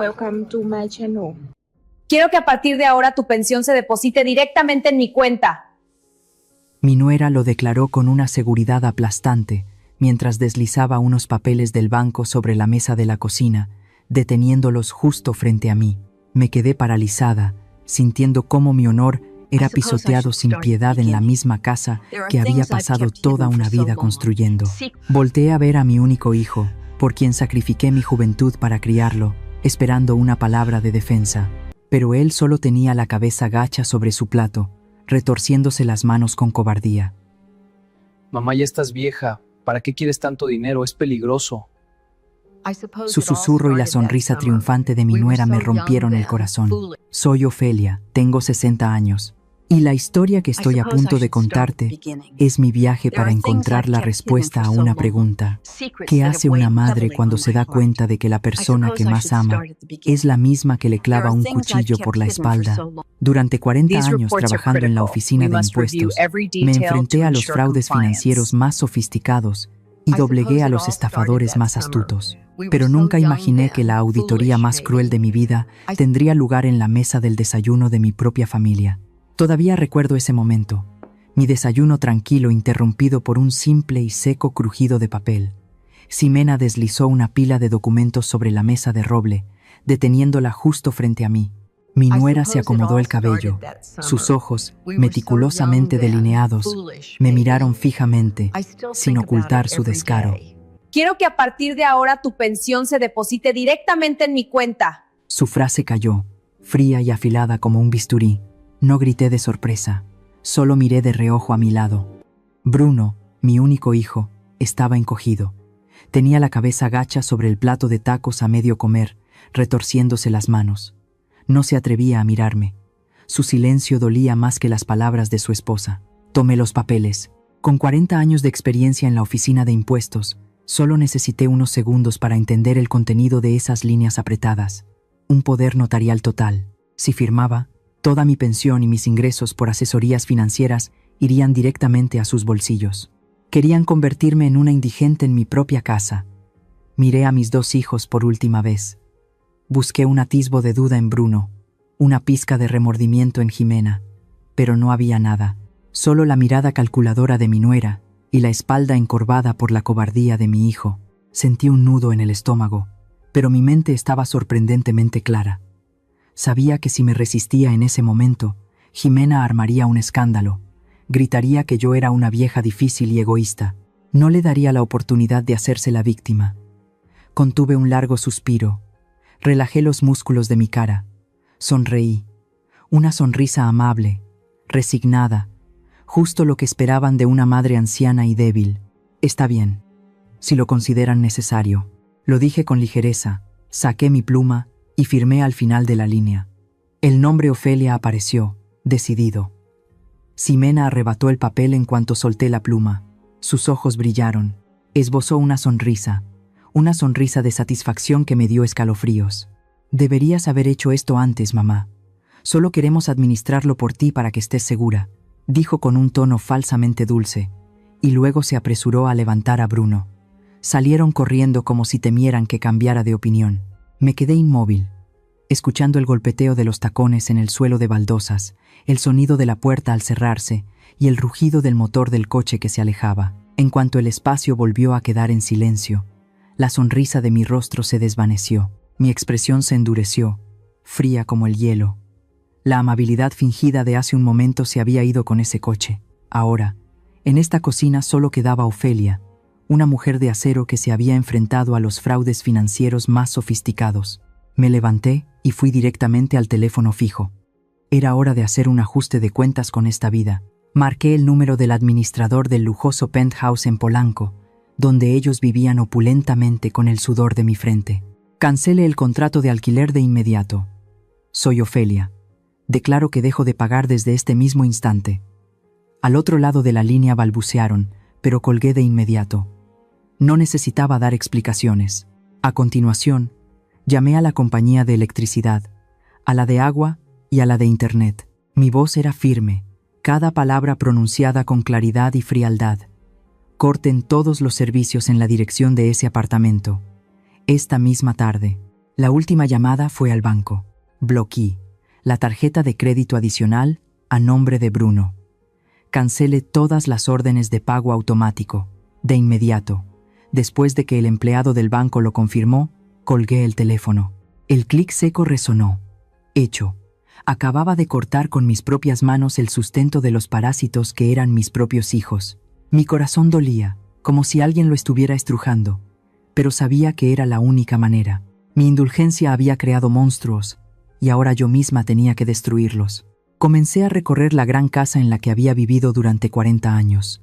Welcome to my channel. Quiero que a partir de ahora tu pensión se deposite directamente en mi cuenta. Mi nuera lo declaró con una seguridad aplastante, mientras deslizaba unos papeles del banco sobre la mesa de la cocina, deteniéndolos justo frente a mí. Me quedé paralizada, sintiendo cómo mi honor era pisoteado sin piedad en la misma casa que había pasado toda una vida construyendo. Volteé a ver a mi único hijo, por quien sacrifiqué mi juventud para criarlo, esperando una palabra de defensa. Pero él solo tenía la cabeza gacha sobre su plato, retorciéndose las manos con cobardía. Mamá, ya estás vieja. ¿Para qué quieres tanto dinero? Es peligroso. Su susurro y la sonrisa triunfante de mi nuera me rompieron el corazón. Soy Ofelia, tengo 60 años. Y la historia que estoy a punto de contarte es mi viaje para encontrar la respuesta a una pregunta. ¿Qué hace una madre cuando se da cuenta de que la persona que más ama es la misma que le clava un cuchillo por la espalda? Durante 40 años trabajando en la oficina de impuestos, me enfrenté a los fraudes financieros más sofisticados y doblegué a los estafadores más astutos. Pero nunca imaginé que la auditoría más cruel de mi vida tendría lugar en la mesa del desayuno de mi propia familia. Todavía recuerdo ese momento, mi desayuno tranquilo interrumpido por un simple y seco crujido de papel. Ximena deslizó una pila de documentos sobre la mesa de roble, deteniéndola justo frente a mí. Mi nuera se acomodó el cabello. Sus ojos, meticulosamente delineados, me miraron fijamente, sin ocultar su descaro. Quiero que a partir de ahora tu pensión se deposite directamente en mi cuenta. Su frase cayó, fría y afilada como un bisturí. No grité de sorpresa, solo miré de reojo a mi lado. Bruno, mi único hijo, estaba encogido. Tenía la cabeza gacha sobre el plato de tacos a medio comer, retorciéndose las manos. No se atrevía a mirarme. Su silencio dolía más que las palabras de su esposa. Tomé los papeles. Con 40 años de experiencia en la oficina de impuestos, solo necesité unos segundos para entender el contenido de esas líneas apretadas. Un poder notarial total. Si firmaba, toda mi pensión y mis ingresos por asesorías financieras irían directamente a sus bolsillos. Querían convertirme en una indigente en mi propia casa. Miré a mis 2 hijos por última vez. Busqué un atisbo de duda en Bruno, una pizca de remordimiento en Ximena, pero no había nada, solo la mirada calculadora de mi nuera y la espalda encorvada por la cobardía de mi hijo. Sentí un nudo en el estómago, pero mi mente estaba sorprendentemente clara. Sabía que si me resistía en ese momento, Ximena armaría un escándalo, gritaría que yo era una vieja difícil y egoísta. No le daría la oportunidad de hacerse la víctima. Contuve un largo suspiro, relajé los músculos de mi cara, sonreí. Una sonrisa amable, resignada, justo lo que esperaban de una madre anciana y débil. Está bien, si lo consideran necesario. Lo dije con ligereza, saqué mi pluma y firmé al final de la línea. El nombre Ofelia apareció, decidido. Ximena arrebató el papel en cuanto solté la pluma. Sus ojos brillaron. Esbozó una sonrisa de satisfacción que me dio escalofríos. Deberías haber hecho esto antes, mamá. Solo queremos administrarlo por ti para que estés segura, dijo con un tono falsamente dulce, y luego se apresuró a levantar a Bruno. Salieron corriendo como si temieran que cambiara de opinión. Me quedé inmóvil, escuchando el golpeteo de los tacones en el suelo de baldosas, el sonido de la puerta al cerrarse y el rugido del motor del coche que se alejaba. En cuanto el espacio volvió a quedar en silencio, la sonrisa de mi rostro se desvaneció, mi expresión se endureció, fría como el hielo. La amabilidad fingida de hace un momento se había ido con ese coche. Ahora, en esta cocina solo quedaba Ofelia, una mujer de acero que se había enfrentado a los fraudes financieros más sofisticados. Me levanté y fui directamente al teléfono fijo. Era hora de hacer un ajuste de cuentas con esta vida. Marqué el número del administrador del lujoso penthouse en Polanco, donde ellos vivían opulentamente con el sudor de mi frente. Cancele el contrato de alquiler de inmediato. Soy Ofelia. Declaro que dejo de pagar desde este mismo instante. Al otro lado de la línea balbucearon, pero colgué de inmediato. No necesitaba dar explicaciones. A continuación, llamé a la compañía de electricidad, a la de agua y a la de internet. Mi voz era firme, cada palabra pronunciada con claridad y frialdad. Corten todos los servicios en la dirección de ese apartamento. Esta misma tarde. La última llamada fue al banco. Bloqueé la tarjeta de crédito adicional a nombre de Bruno. Cancele todas las órdenes de pago automático, de inmediato. Después de que el empleado del banco lo confirmó, colgué el teléfono. El clic seco resonó. Hecho. Acababa de cortar con mis propias manos el sustento de los parásitos que eran mis propios hijos. Mi corazón dolía, como si alguien lo estuviera estrujando, pero sabía que era la única manera. Mi indulgencia había creado monstruos, y ahora yo misma tenía que destruirlos. Comencé a recorrer la gran casa en la que había vivido durante 40 años.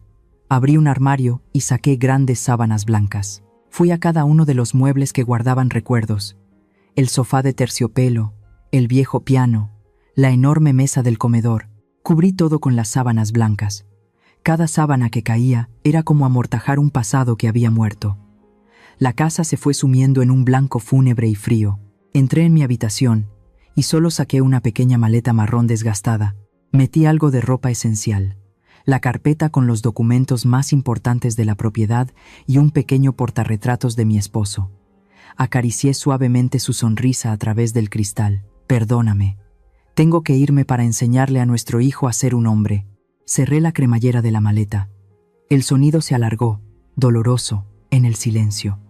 Abrí un armario y saqué grandes sábanas blancas. Fui a cada uno de los muebles que guardaban recuerdos. El sofá de terciopelo, el viejo piano, la enorme mesa del comedor. Cubrí todo con las sábanas blancas. Cada sábana que caía era como amortajar un pasado que había muerto. La casa se fue sumiendo en un blanco fúnebre y frío. Entré en mi habitación y solo saqué una pequeña maleta marrón desgastada. Metí algo de ropa esencial, la carpeta con los documentos más importantes de la propiedad y un pequeño portarretratos de mi esposo. Acaricié suavemente su sonrisa a través del cristal. Perdóname. Tengo que irme para enseñarle a nuestro hijo a ser un hombre. Cerré la cremallera de la maleta. El sonido se alargó, doloroso, en el silencio.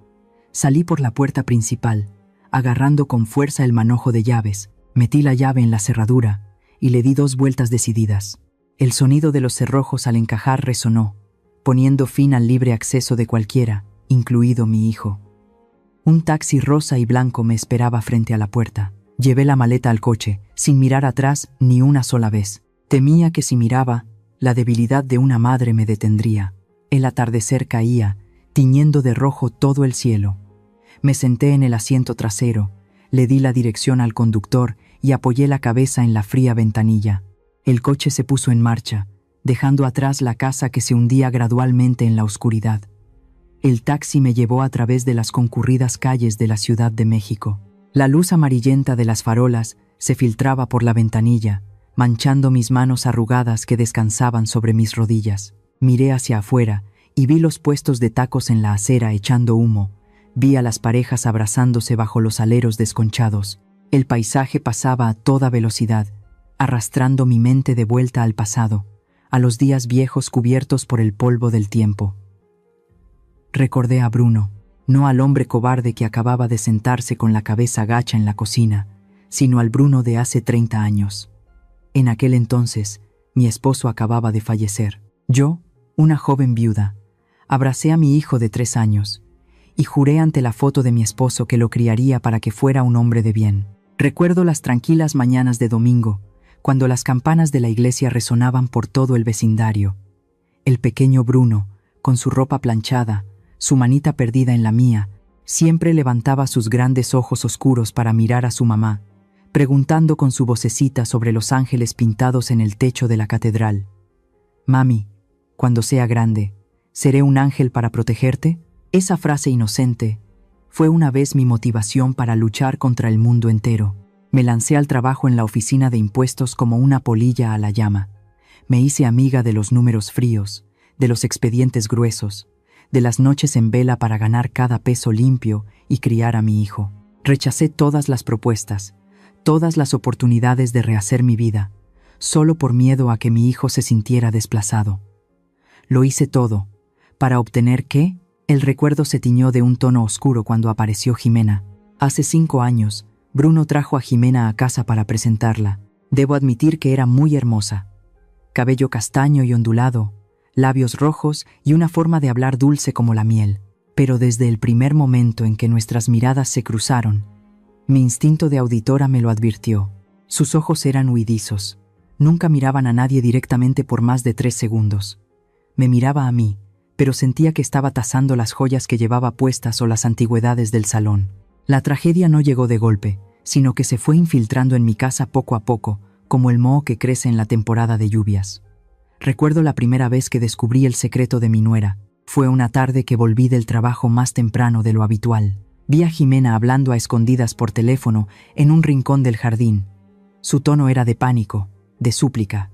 Salí por la puerta principal, agarrando con fuerza el manojo de llaves. Metí la llave en la cerradura y le di 2 vueltas decididas. El sonido de los cerrojos al encajar resonó, poniendo fin al libre acceso de cualquiera, incluido mi hijo. Un taxi rosa y blanco me esperaba frente a la puerta. Llevé la maleta al coche, sin mirar atrás ni una sola vez. Temía que si miraba, la debilidad de una madre me detendría. El atardecer caía, tiñendo de rojo todo el cielo. Me senté en el asiento trasero, le di la dirección al conductor y apoyé la cabeza en la fría ventanilla. El coche se puso en marcha, dejando atrás la casa que se hundía gradualmente en la oscuridad. El taxi me llevó a través de las concurridas calles de la Ciudad de México. La luz amarillenta de las farolas se filtraba por la ventanilla, manchando mis manos arrugadas que descansaban sobre mis rodillas. Miré hacia afuera y vi los puestos de tacos en la acera echando humo. Vi a las parejas abrazándose bajo los aleros desconchados. El paisaje pasaba a toda velocidad, arrastrando mi mente de vuelta al pasado, a los días viejos cubiertos por el polvo del tiempo. Recordé a Bruno, no al hombre cobarde que acababa de sentarse con la cabeza gacha en la cocina, sino al Bruno de hace 30 años. En aquel entonces, mi esposo acababa de fallecer. Yo, una joven viuda, abracé a mi hijo de 3 años, y juré ante la foto de mi esposo que lo criaría para que fuera un hombre de bien. Recuerdo las tranquilas mañanas de domingo, cuando las campanas de la iglesia resonaban por todo el vecindario. El pequeño Bruno, con su ropa planchada, su manita perdida en la mía, siempre levantaba sus grandes ojos oscuros para mirar a su mamá, preguntando con su vocecita sobre los ángeles pintados en el techo de la catedral. «Mami, cuando sea grande, ¿seré un ángel para protegerte?». Esa frase inocente fue una vez mi motivación para luchar contra el mundo entero. Me lancé al trabajo en la oficina de impuestos como una polilla a la llama. Me hice amiga de los números fríos, de los expedientes gruesos, de las noches en vela para ganar cada peso limpio y criar a mi hijo. Rechacé todas las propuestas, todas las oportunidades de rehacer mi vida, solo por miedo a que mi hijo se sintiera desplazado. Lo hice todo, ¿para obtener qué? El recuerdo se tiñó de un tono oscuro cuando apareció Jimena. Hace 5 años, Bruno trajo a Jimena a casa para presentarla. Debo admitir que era muy hermosa. Cabello castaño y ondulado, labios rojos y una forma de hablar dulce como la miel. Pero desde el primer momento en que nuestras miradas se cruzaron, mi instinto de auditora me lo advirtió. Sus ojos eran huidizos. Nunca miraban a nadie directamente por más de 3 segundos. Me miraba a mí, pero sentía que estaba tasando las joyas que llevaba puestas o las antigüedades del salón. La tragedia no llegó de golpe, sino que se fue infiltrando en mi casa poco a poco, como el moho que crece en la temporada de lluvias. Recuerdo la primera vez que descubrí el secreto de mi nuera. Fue una tarde que volví del trabajo más temprano de lo habitual. Vi a Jimena hablando a escondidas por teléfono en un rincón del jardín. Su tono era de pánico, de súplica.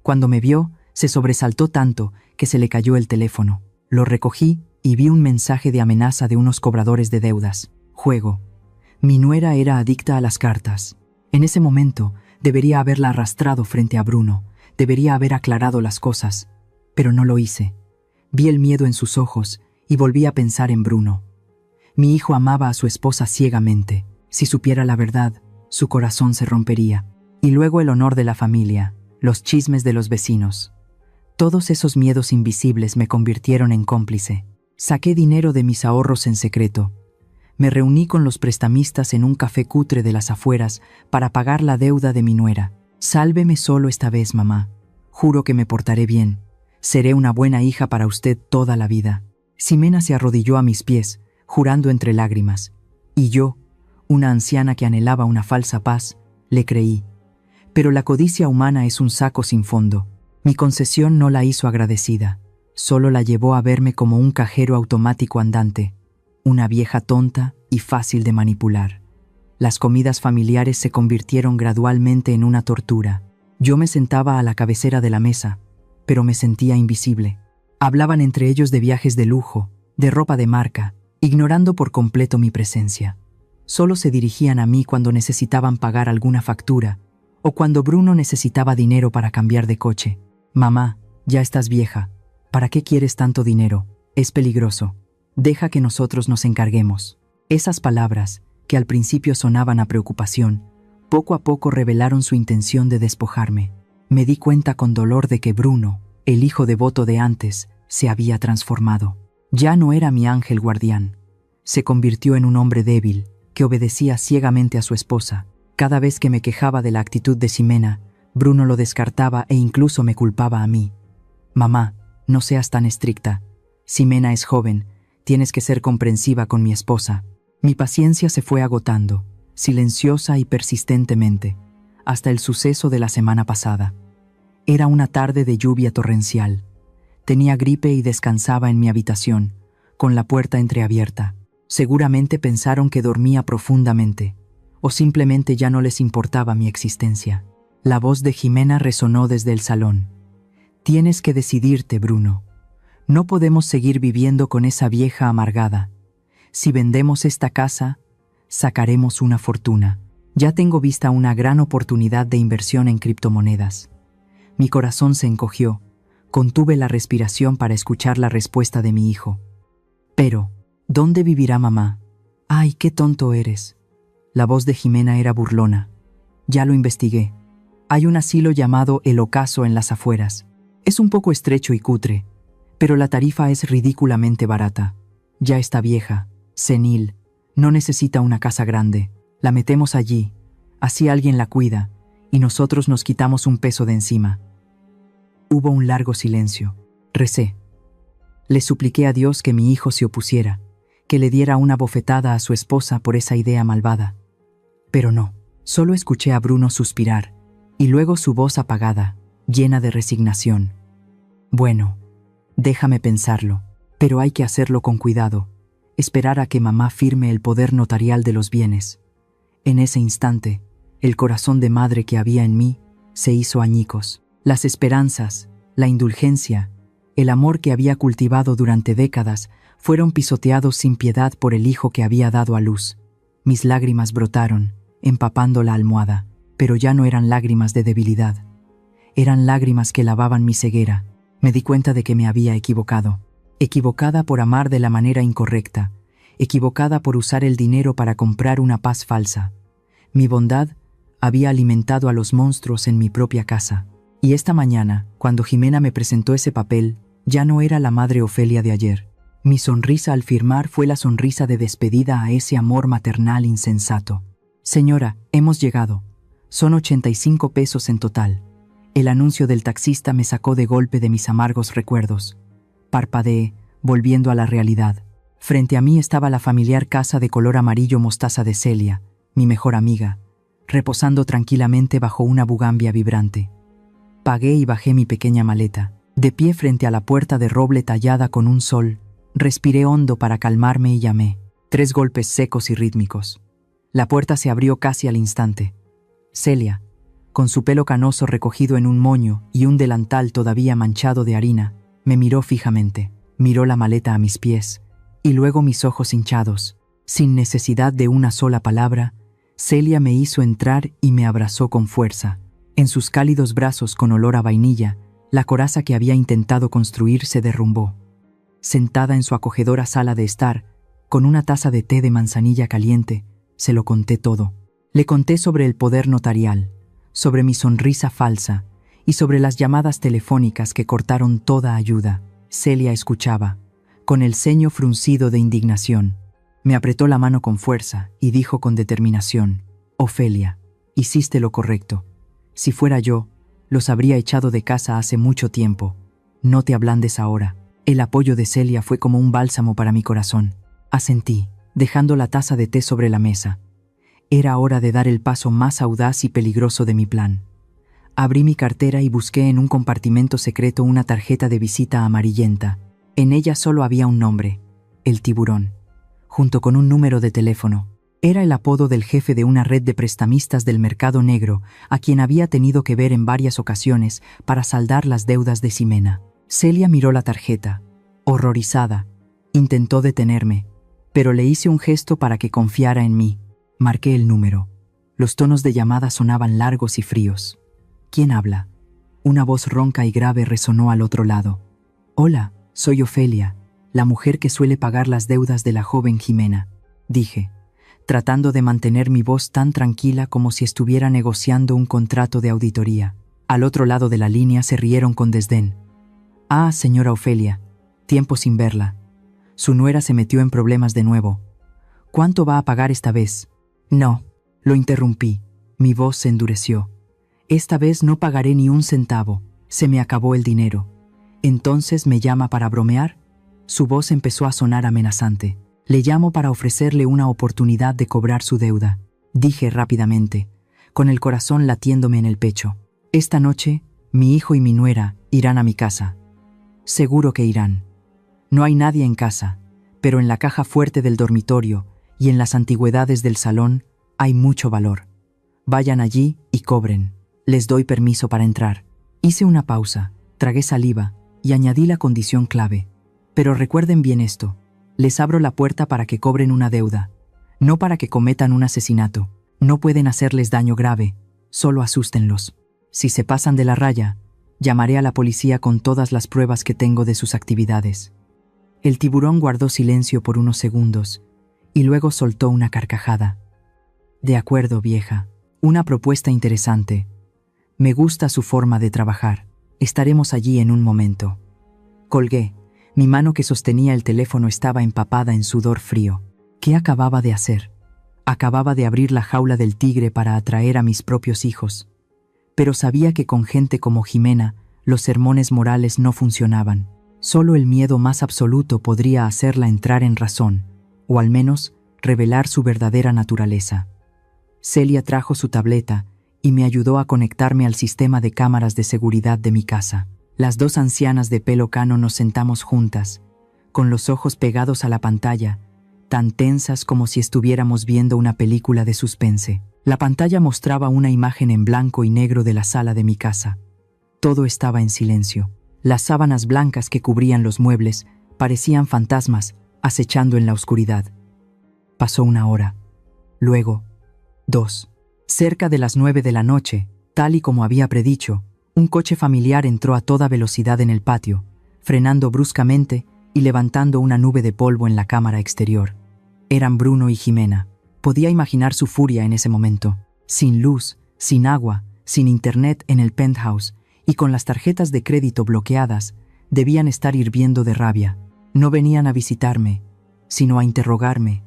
Cuando me vio, se sobresaltó tanto que se le cayó el teléfono. Lo recogí y vi un mensaje de amenaza de unos cobradores de deudas. Juego. Mi nuera era adicta a las cartas. En ese momento, debería haberla arrastrado frente a Bruno, debería haber aclarado las cosas, pero no lo hice. Vi el miedo en sus ojos y volví a pensar en Bruno. Mi hijo amaba a su esposa ciegamente. Si supiera la verdad, su corazón se rompería. Y luego el honor de la familia, los chismes de los vecinos. Todos esos miedos invisibles me convirtieron en cómplice. Saqué dinero de mis ahorros en secreto. Me reuní con los prestamistas en un café cutre de las afueras para pagar la deuda de mi nuera. Sálveme solo esta vez, mamá. Juro que me portaré bien. Seré una buena hija para usted toda la vida. Ximena se arrodilló a mis pies, jurando entre lágrimas. Y yo, una anciana que anhelaba una falsa paz, le creí. Pero la codicia humana es un saco sin fondo. Mi concesión no la hizo agradecida. Solo la llevó a verme como un cajero automático andante. Una vieja tonta y fácil de manipular. Las comidas familiares se convirtieron gradualmente en una tortura. Yo me sentaba a la cabecera de la mesa, pero me sentía invisible. Hablaban entre ellos de viajes de lujo, de ropa de marca, ignorando por completo mi presencia. Solo se dirigían a mí cuando necesitaban pagar alguna factura, o cuando Bruno necesitaba dinero para cambiar de coche. Mamá, ya estás vieja. ¿Para qué quieres tanto dinero? Es peligroso. Deja que nosotros nos encarguemos. Esas palabras, que al principio sonaban a preocupación, poco a poco revelaron su intención de despojarme. Me di cuenta con dolor de que Bruno, el hijo devoto de antes, se había transformado. Ya no era mi ángel guardián. Se convirtió en un hombre débil, que obedecía ciegamente a su esposa. Cada vez que me quejaba de la actitud de Ximena, Bruno lo descartaba e incluso me culpaba a mí. Mamá, no seas tan estricta. Ximena es joven, tienes que ser comprensiva con mi esposa. Mi paciencia se fue agotando, silenciosa y persistentemente, hasta el suceso de la semana pasada. Era una tarde de lluvia torrencial. Tenía gripe y descansaba en mi habitación, con la puerta entreabierta. Seguramente pensaron que dormía profundamente, o simplemente ya no les importaba mi existencia. La voz de Ximena resonó desde el salón. Tienes que decidirte, Bruno. No podemos seguir viviendo con esa vieja amargada. Si vendemos esta casa, sacaremos una fortuna. Ya tengo vista una gran oportunidad de inversión en criptomonedas. Mi corazón se encogió. Contuve la respiración para escuchar la respuesta de mi hijo. Pero, ¿dónde vivirá mamá? ¡Ay, qué tonto eres! La voz de Ximena era burlona. Ya lo investigué. Hay un asilo llamado El Ocaso en las afueras. Es un poco estrecho y cutre, pero la tarifa es ridículamente barata. Ya está vieja, senil, no necesita una casa grande. La metemos allí, así alguien la cuida, y nosotros nos quitamos un peso de encima. Hubo un largo silencio. Recé. Le supliqué a Dios que mi hijo se opusiera, que le diera una bofetada a su esposa por esa idea malvada. Pero no, solo escuché a Bruno suspirar, y luego su voz apagada, llena de resignación. Bueno, déjame pensarlo, pero hay que hacerlo con cuidado, esperar a que mamá firme el poder notarial de los bienes. En ese instante, el corazón de madre que había en mí se hizo añicos. Las esperanzas, la indulgencia, el amor que había cultivado durante décadas fueron pisoteados sin piedad por el hijo que había dado a luz. Mis lágrimas brotaron, empapando la almohada, pero ya no eran lágrimas de debilidad. Eran lágrimas que lavaban mi ceguera. Me di cuenta de que me había equivocado. Equivocada por amar de la manera incorrecta. Equivocada por usar el dinero para comprar una paz falsa. Mi bondad había alimentado a los monstruos en mi propia casa. Y esta mañana, cuando Ximena me presentó ese papel, ya no era la madre Ofelia de ayer. Mi sonrisa al firmar fue la sonrisa de despedida a ese amor maternal insensato. Señora, hemos llegado. Son 85 pesos en total. El anuncio del taxista me sacó de golpe de mis amargos recuerdos. Parpadeé, volviendo a la realidad. Frente a mí estaba la familiar casa de color amarillo mostaza de Celia, mi mejor amiga, reposando tranquilamente bajo una bugambia vibrante. Pagué y bajé mi pequeña maleta. De pie frente a la puerta de roble tallada con un sol, respiré hondo para calmarme y llamé. 3 golpes secos y rítmicos. La puerta se abrió casi al instante. Celia, con su pelo canoso recogido en un moño y un delantal todavía manchado de harina, me miró fijamente. Miró la maleta a mis pies, y luego mis ojos hinchados. Sin necesidad de una sola palabra, Celia me hizo entrar y me abrazó con fuerza. En sus cálidos brazos con olor a vainilla, la coraza que había intentado construir se derrumbó. Sentada en su acogedora sala de estar, con una taza de té de manzanilla caliente, se lo conté todo. Le conté sobre el poder notarial, sobre mi sonrisa falsa y sobre las llamadas telefónicas que cortaron toda ayuda. Celia escuchaba, con el ceño fruncido de indignación. Me apretó la mano con fuerza y dijo con determinación: «Ofelia, hiciste lo correcto. Si fuera yo, los habría echado de casa hace mucho tiempo. No te ablandes ahora». El apoyo de Celia fue como un bálsamo para mi corazón. Asentí, dejando la taza de té sobre la mesa. Era hora de dar el paso más audaz y peligroso de mi plan. Abrí mi cartera y busqué en un compartimento secreto una tarjeta de visita amarillenta. En ella solo había un nombre: El Tiburón, junto con un número de teléfono. Era el apodo del jefe de una red de prestamistas del mercado negro, a quien había tenido que ver en varias ocasiones para saldar las deudas de Ximena. Celia miró la tarjeta, horrorizada. Intentó detenerme, pero le hice un gesto para que confiara en mí. Marqué el número. Los tonos de llamada sonaban largos y fríos. «¿Quién habla?». Una voz ronca y grave resonó al otro lado. «Hola, soy Ofelia, la mujer que suele pagar las deudas de la joven Ximena», dije, tratando de mantener mi voz tan tranquila como si estuviera negociando un contrato de auditoría. Al otro lado de la línea se rieron con desdén. «Ah, señora Ofelia, tiempo sin verla». Su nuera se metió en problemas de nuevo. «¿Cuánto va a pagar esta vez?». «No», lo interrumpí. Mi voz se endureció. «Esta vez no pagaré ni un centavo. Se me acabó el dinero». «¿Entonces me llama para bromear?». Su voz empezó a sonar amenazante. «Le llamo para ofrecerle una oportunidad de cobrar su deuda», dije rápidamente, con el corazón latiéndome en el pecho. «Esta noche, mi hijo y mi nuera irán a mi casa». «Seguro que irán». «No hay nadie en casa, pero en la caja fuerte del dormitorio y en las antigüedades del salón hay mucho valor. Vayan allí y cobren. Les doy permiso para entrar». Hice una pausa, tragué saliva y añadí la condición clave. «Pero recuerden bien esto. Les abro la puerta para que cobren una deuda, no para que cometan un asesinato. No pueden hacerles daño grave, solo asústenlos. Si se pasan de la raya, llamaré a la policía con todas las pruebas que tengo de sus actividades». El tiburón guardó silencio por unos segundos y luego soltó una carcajada. «De acuerdo, vieja. Una propuesta interesante. Me gusta su forma de trabajar. Estaremos allí en un momento». Colgué. Mi mano que sostenía el teléfono estaba empapada en sudor frío. ¿Qué acababa de hacer? Acababa de abrir la jaula del tigre para atraer a mis propios hijos. Pero sabía que con gente como Ximena, los sermones morales no funcionaban. Solo el miedo más absoluto podría hacerla entrar en razón, o al menos revelar su verdadera naturaleza. Celia trajo su tableta y me ayudó a conectarme al sistema de cámaras de seguridad de mi casa. Las dos ancianas de pelo cano nos sentamos juntas, con los ojos pegados a la pantalla, tan tensas como si estuviéramos viendo una película de suspense. La pantalla mostraba una imagen en blanco y negro de la sala de mi casa. Todo estaba en silencio. Las sábanas blancas que cubrían los muebles parecían fantasmas acechando en la oscuridad. Pasó 1 hora. Luego, 2. Cerca de las 9 de la noche, tal y como había predicho, un coche familiar entró a toda velocidad en el patio, frenando bruscamente y levantando una nube de polvo en la cámara exterior. Eran Bruno y Ximena. Podía imaginar su furia en ese momento. Sin luz, sin agua, sin internet en el penthouse y con las tarjetas de crédito bloqueadas, debían estar hirviendo de rabia. No venían a visitarme, sino a interrogarme,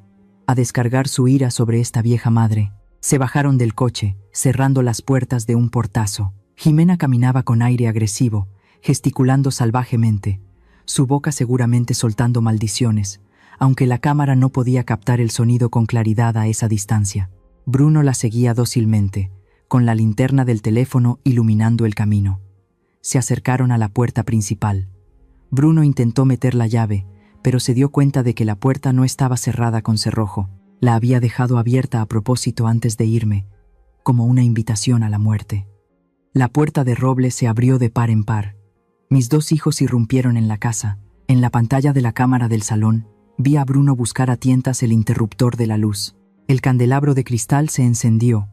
a descargar su ira sobre esta vieja madre. Se bajaron del coche, cerrando las puertas de un portazo. Ximena caminaba con aire agresivo, gesticulando salvajemente, su boca seguramente soltando maldiciones, aunque la cámara no podía captar el sonido con claridad a esa distancia. Bruno la seguía dócilmente, con la linterna del teléfono iluminando el camino. Se acercaron a la puerta principal. Bruno intentó meter la llave, pero se dio cuenta de que la puerta no estaba cerrada con cerrojo. La había dejado abierta a propósito antes de irme, como una invitación a la muerte. La puerta de roble se abrió de par en par. Mis 2 hijos irrumpieron en la casa. En la pantalla de la cámara del salón, Vi a Bruno buscar a tientas el interruptor de la luz. El candelabro de cristal se encendió.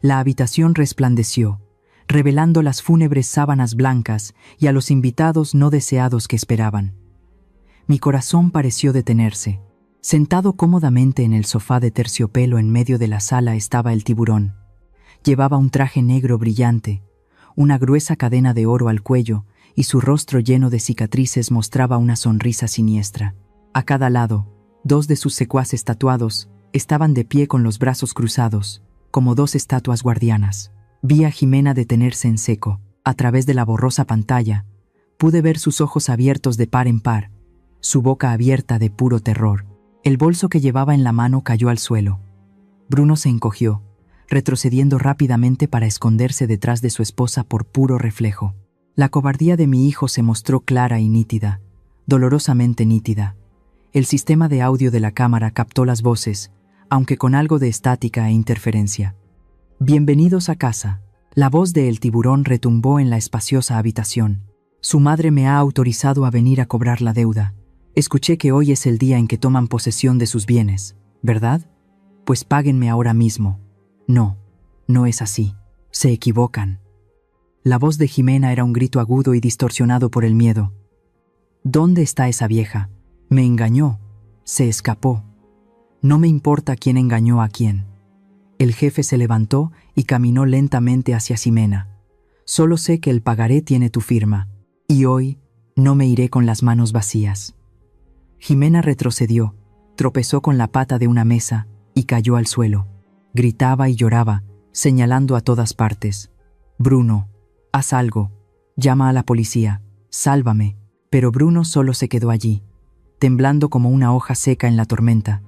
La habitación resplandeció, revelando las fúnebres sábanas blancas y a los invitados no deseados que esperaban. Mi corazón pareció detenerse. Sentado cómodamente en el sofá de terciopelo en medio de la sala estaba el tiburón. Llevaba un traje negro brillante, una gruesa cadena de oro al cuello, y su rostro lleno de cicatrices mostraba una sonrisa siniestra. A cada lado, dos de sus secuaces tatuados estaban de pie con los brazos cruzados, como dos estatuas guardianas. Vi a Jimena detenerse en seco. A través de la borrosa pantalla, pude ver sus ojos abiertos de par en par, su boca abierta de puro terror. El bolso que llevaba en la mano cayó al suelo. Bruno se encogió, retrocediendo rápidamente para esconderse detrás de su esposa por puro reflejo. La cobardía de mi hijo se mostró clara y nítida, dolorosamente nítida. El sistema de audio de la cámara captó las voces, aunque con algo de estática e interferencia. «Bienvenidos a casa». La voz de El Tiburón retumbó en la espaciosa habitación. «Su madre me ha autorizado a venir a cobrar la deuda. Escuché que hoy es el día en que toman posesión de sus bienes, ¿verdad? Pues páguenme ahora mismo». «No, no es así. Se equivocan». La voz de Jimena era un grito agudo y distorsionado por el miedo. «¿Dónde está esa vieja? Me engañó. Se escapó. No me importa quién engañó a quién». El jefe se levantó y caminó lentamente hacia Ximena. «Solo sé que el pagaré tiene tu firma, y hoy no me iré con las manos vacías». Jimena retrocedió, tropezó con la pata de una mesa y cayó al suelo. Gritaba y lloraba, señalando a todas partes. «Bruno, haz algo. Llama a la policía. Sálvame». Pero Bruno solo se quedó allí, temblando como una hoja seca en la tormenta,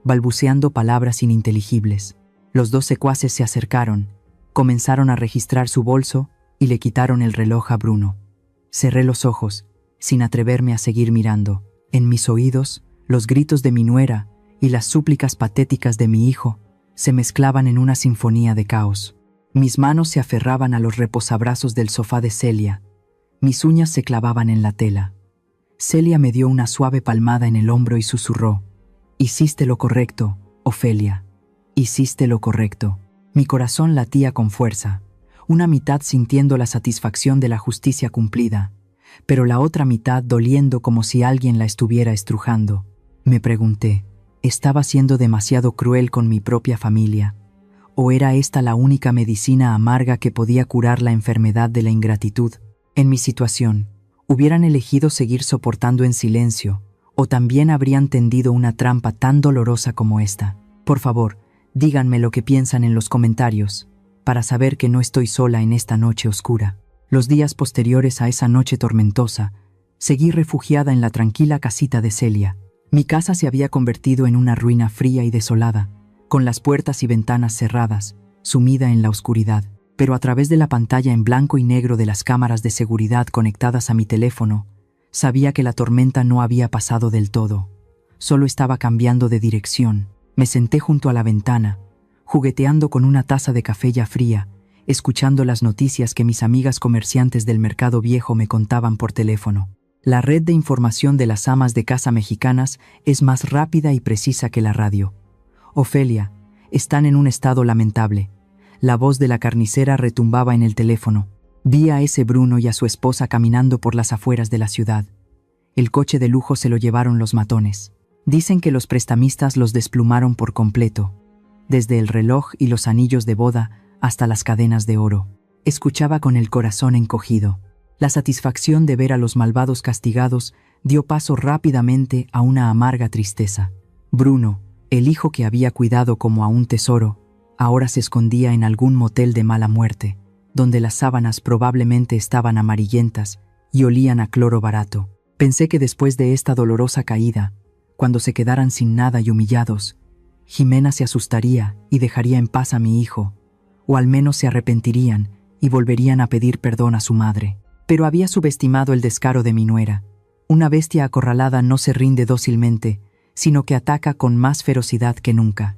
balbuceando palabras ininteligibles. Los dos secuaces se acercaron, comenzaron a registrar su bolso y le quitaron el reloj a Bruno. Cerré los ojos, sin atreverme a seguir mirando. En mis oídos, los gritos de mi nuera y las súplicas patéticas de mi hijo se mezclaban en una sinfonía de caos. Mis manos se aferraban a los reposabrazos del sofá de Celia. Mis uñas se clavaban en la tela. Celia me dio una suave palmada en el hombro y susurró: «Hiciste lo correcto, Ofelia. Hiciste lo correcto». Mi corazón latía con fuerza, una mitad sintiendo la satisfacción de la justicia cumplida, pero la otra mitad doliendo como si alguien la estuviera estrujando. Me pregunté, ¿estaba siendo demasiado cruel con mi propia familia? ¿O era esta la única medicina amarga que podía curar la enfermedad de la ingratitud? En mi situación, hubieran elegido seguir soportando en silencio, o también habrían tendido una trampa tan dolorosa como esta. Por favor, díganme lo que piensan en los comentarios, para saber que no estoy sola en esta noche oscura. Los días posteriores a esa noche tormentosa, seguí refugiada en la tranquila casita de Celia. Mi casa se había convertido en una ruina fría y desolada, con las puertas y ventanas cerradas, sumida en la oscuridad. Pero a través de la pantalla en blanco y negro de las cámaras de seguridad conectadas a mi teléfono, sabía que la tormenta no había pasado del todo. Solo estaba cambiando de dirección. Me senté junto a la ventana, jugueteando con una taza de café ya fría, escuchando las noticias que mis amigas comerciantes del mercado viejo me contaban por teléfono. La red de información de las amas de casa mexicanas es más rápida y precisa que la radio. «Ofelia, están en un estado lamentable». La voz de la carnicera retumbaba en el teléfono. Vi a ese Bruno y a su esposa caminando por las afueras de la ciudad. El coche de lujo se lo llevaron los matones. Dicen que los prestamistas los desplumaron por completo, desde el reloj y los anillos de boda hasta las cadenas de oro. Escuchaba con el corazón encogido. La satisfacción de ver a los malvados castigados dio paso rápidamente a una amarga tristeza. Bruno, el hijo que había cuidado como a un tesoro, ahora se escondía en algún motel de mala muerte, donde las sábanas probablemente estaban amarillentas y olían a cloro barato. Pensé que después de esta dolorosa caída, cuando se quedaran sin nada y humillados, Jimena se asustaría y dejaría en paz a mi hijo, o al menos se arrepentirían y volverían a pedir perdón a su madre. Pero había subestimado el descaro de mi nuera. Una bestia acorralada no se rinde dócilmente, sino que ataca con más ferocidad que nunca.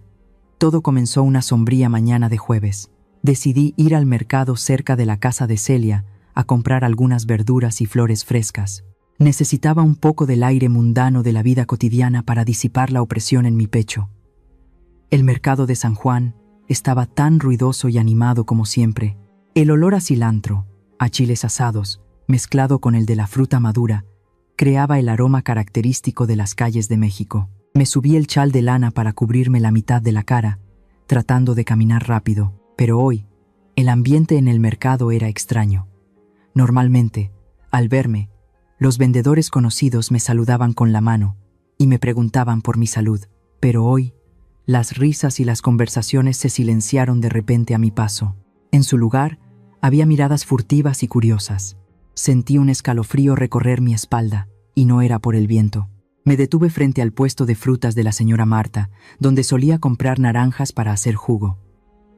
Todo comenzó una sombría mañana de jueves. Decidí ir al mercado cerca de la casa de Celia a comprar algunas verduras y flores frescas. Necesitaba un poco del aire mundano de la vida cotidiana para disipar la opresión en mi pecho. El mercado de San Juan estaba tan ruidoso y animado como siempre. El olor a cilantro, a chiles asados, mezclado con el de la fruta madura, creaba el aroma característico de las calles de México. Me subí el chal de lana para cubrirme la mitad de la cara, tratando de caminar rápido, pero hoy, el ambiente en el mercado era extraño. Normalmente, al verme, los vendedores conocidos me saludaban con la mano y me preguntaban por mi salud, pero hoy, las risas y las conversaciones se silenciaron de repente a mi paso. En su lugar, había miradas furtivas y curiosas. Sentí un escalofrío recorrer mi espalda, y no era por el viento. Me detuve frente al puesto de frutas de la señora Marta, donde solía comprar naranjas para hacer jugo.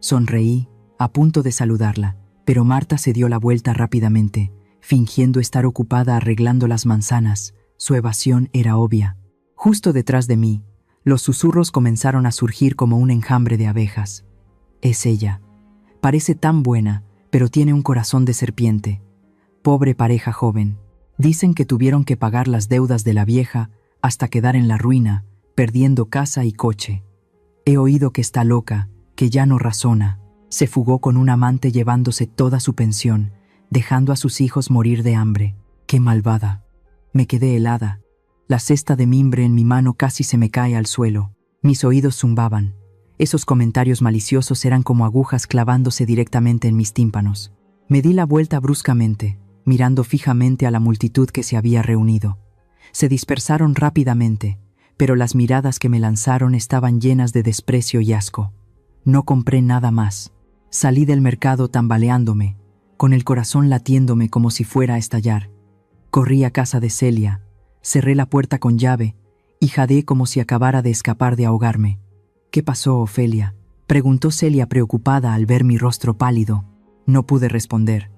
Sonreí, a punto de saludarla, pero Marta se dio la vuelta rápidamente, fingiendo estar ocupada arreglando las manzanas. Su evasión era obvia. Justo detrás de mí, los susurros comenzaron a surgir como un enjambre de abejas. Es ella. Parece tan buena, pero tiene un corazón de serpiente. Pobre pareja joven. Dicen que tuvieron que pagar las deudas de la vieja hasta quedar en la ruina, perdiendo casa y coche. He oído que está loca, que ya no razona. Se fugó con un amante llevándose toda su pensión, dejando a sus hijos morir de hambre. ¡Qué malvada! Me quedé helada. La cesta de mimbre en mi mano casi se me cae al suelo. Mis oídos zumbaban. Esos comentarios maliciosos eran como agujas clavándose directamente en mis tímpanos. Me di la vuelta bruscamente, mirando fijamente a la multitud que se había reunido. Se dispersaron rápidamente, pero las miradas que me lanzaron estaban llenas de desprecio y asco. No compré nada más. Salí del mercado tambaleándome, con el corazón latiéndome como si fuera a estallar. Corrí a casa de Celia, cerré la puerta con llave y jadeé como si acabara de escapar de ahogarme. «¿Qué pasó, Ofelia?», preguntó Celia preocupada al ver mi rostro pálido. No pude responder.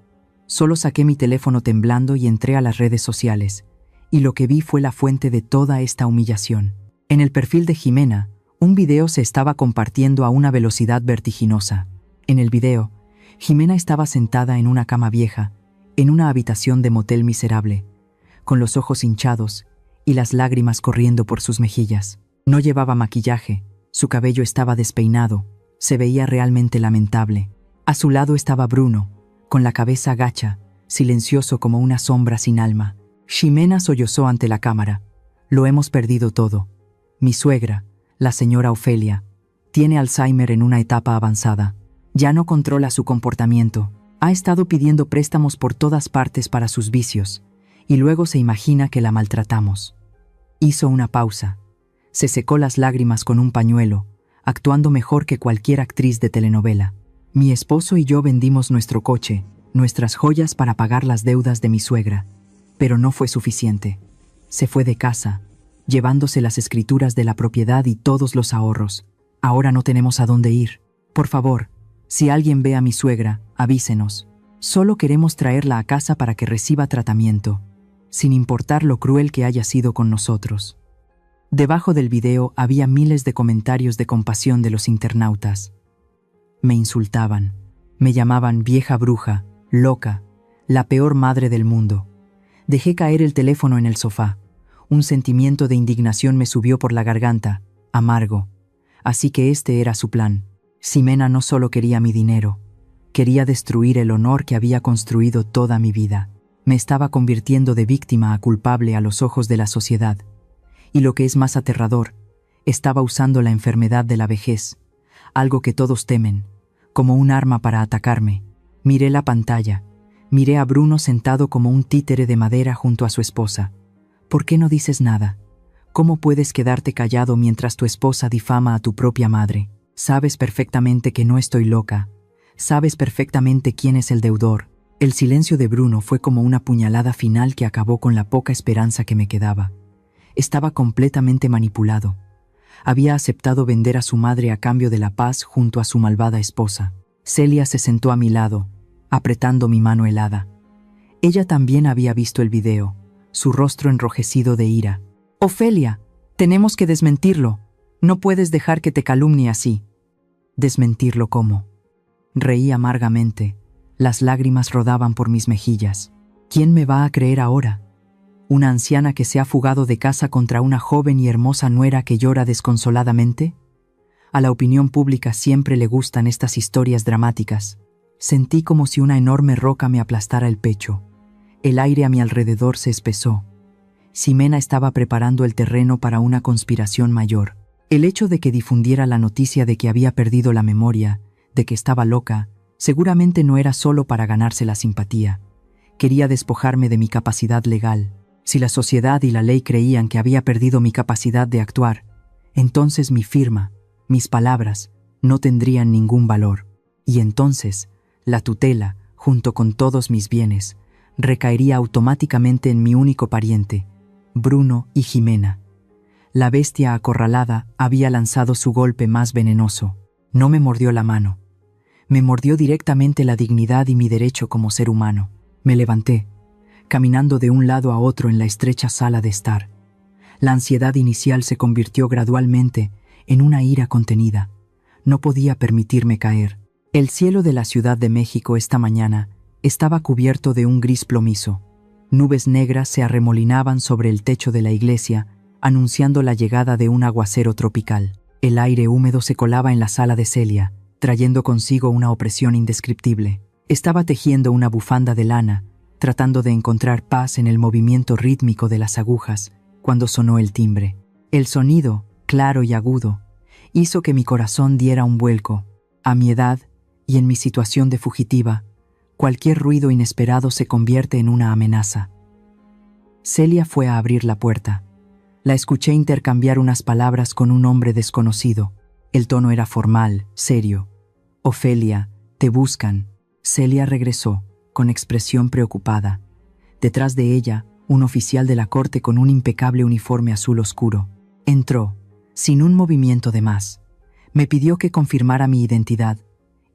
Solo saqué mi teléfono temblando y entré a las redes sociales, y lo que vi fue la fuente de toda esta humillación. En el perfil de Jimena, un video se estaba compartiendo a una velocidad vertiginosa. En el video, Jimena estaba sentada en una cama vieja, en una habitación de motel miserable, con los ojos hinchados y las lágrimas corriendo por sus mejillas. No llevaba maquillaje, su cabello estaba despeinado, se veía realmente lamentable. A su lado estaba Bruno, con la cabeza gacha, silencioso como una sombra sin alma. Ximena sollozó ante la cámara. «Lo hemos perdido todo. Mi suegra, la señora Ofelia, tiene Alzheimer en una etapa avanzada. Ya no controla su comportamiento. Ha estado pidiendo préstamos por todas partes para sus vicios, y luego se imagina que la maltratamos». Hizo una pausa. Se secó las lágrimas con un pañuelo, actuando mejor que cualquier actriz de telenovela. «Mi esposo y yo vendimos nuestro coche, nuestras joyas para pagar las deudas de mi suegra, pero no fue suficiente. Se fue de casa, llevándose las escrituras de la propiedad y todos los ahorros. Ahora no tenemos a dónde ir. Por favor, si alguien ve a mi suegra, avísenos. Solo queremos traerla a casa para que reciba tratamiento, sin importar lo cruel que haya sido con nosotros». Debajo del video había miles de comentarios de compasión de los internautas. Me insultaban, me llamaban vieja bruja, loca, la peor madre del mundo. Dejé caer el teléfono en el sofá. Un sentimiento de indignación me subió por la garganta, amargo. Así que este era su plan. Ximena no solo quería mi dinero, quería destruir el honor que había construido toda mi vida. Me estaba convirtiendo de víctima a culpable a los ojos de la sociedad. Y lo que es más aterrador, estaba usando la enfermedad de la vejez, algo que todos temen, como un arma para atacarme. Miré la pantalla, miré a Bruno sentado como un títere de madera junto a su esposa. ¿Por qué no dices nada? ¿Cómo puedes quedarte callado mientras tu esposa difama a tu propia madre? Sabes perfectamente que no estoy loca. Sabes perfectamente quién es el deudor. El silencio de Bruno fue como una puñalada final que acabó con la poca esperanza que me quedaba. Estaba completamente manipulado. Había aceptado vender a su madre a cambio de la paz junto a su malvada esposa. Celia se sentó a mi lado, apretando mi mano helada. Ella también había visto el video, su rostro enrojecido de ira. «Ofelia, tenemos que desmentirlo. No puedes dejar que te calumnie así». «¿Desmentirlo cómo?». Reí amargamente. Las lágrimas rodaban por mis mejillas. «¿Quién me va a creer ahora? ¿Una anciana que se ha fugado de casa contra una joven y hermosa nuera que llora desconsoladamente? A la opinión pública siempre le gustan estas historias dramáticas. Sentí como si una enorme roca me aplastara el pecho. El aire a mi alrededor se espesó. Ximena estaba preparando el terreno para una conspiración mayor. El hecho de que difundiera la noticia de que había perdido la memoria, de que estaba loca, seguramente no era solo para ganarse la simpatía. Quería despojarme de mi capacidad legal. Si la sociedad y la ley creían que había perdido mi capacidad de actuar, entonces mi firma, mis palabras, no tendrían ningún valor. Y entonces, la tutela, junto con todos mis bienes, recaería automáticamente en mi único pariente, Bruno y Ximena. La bestia acorralada había lanzado su golpe más venenoso. No me mordió la mano. Me mordió directamente la dignidad y mi derecho como ser humano. Me levanté, caminando de un lado a otro en la estrecha sala de estar. La ansiedad inicial se convirtió gradualmente en una ira contenida. No podía permitirme caer. El cielo de la Ciudad de México esta mañana estaba cubierto de un gris plomizo. Nubes negras se arremolinaban sobre el techo de la iglesia, anunciando la llegada de un aguacero tropical. El aire húmedo se colaba en la sala de Celia, trayendo consigo una opresión indescriptible. Estaba tejiendo una bufanda de lana, tratando de encontrar paz en el movimiento rítmico de las agujas, cuando sonó el timbre. El sonido, claro y agudo, hizo que mi corazón diera un vuelco. A mi edad, y en mi situación de fugitiva, cualquier ruido inesperado se convierte en una amenaza. Celia fue a abrir la puerta. La escuché intercambiar unas palabras con un hombre desconocido. El tono era formal, serio. «Ofelia, te buscan». Celia regresó, con expresión preocupada. Detrás de ella, un oficial de la corte con un impecable uniforme azul oscuro. Entró, sin un movimiento de más. Me pidió que confirmara mi identidad,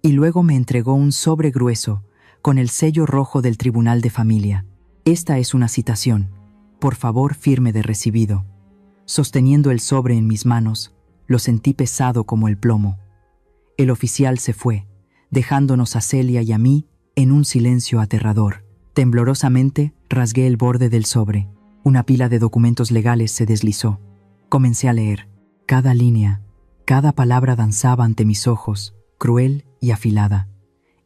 y luego me entregó un sobre grueso, con el sello rojo del Tribunal de Familia. Esta es una citación. Por favor, firme de recibido. Sosteniendo el sobre en mis manos, lo sentí pesado como el plomo. El oficial se fue, dejándonos a Celia y a mí en un silencio aterrador. Temblorosamente rasgué el borde del sobre. Una pila de documentos legales se deslizó. Comencé a leer. Cada línea, cada palabra danzaba ante mis ojos, cruel y afilada.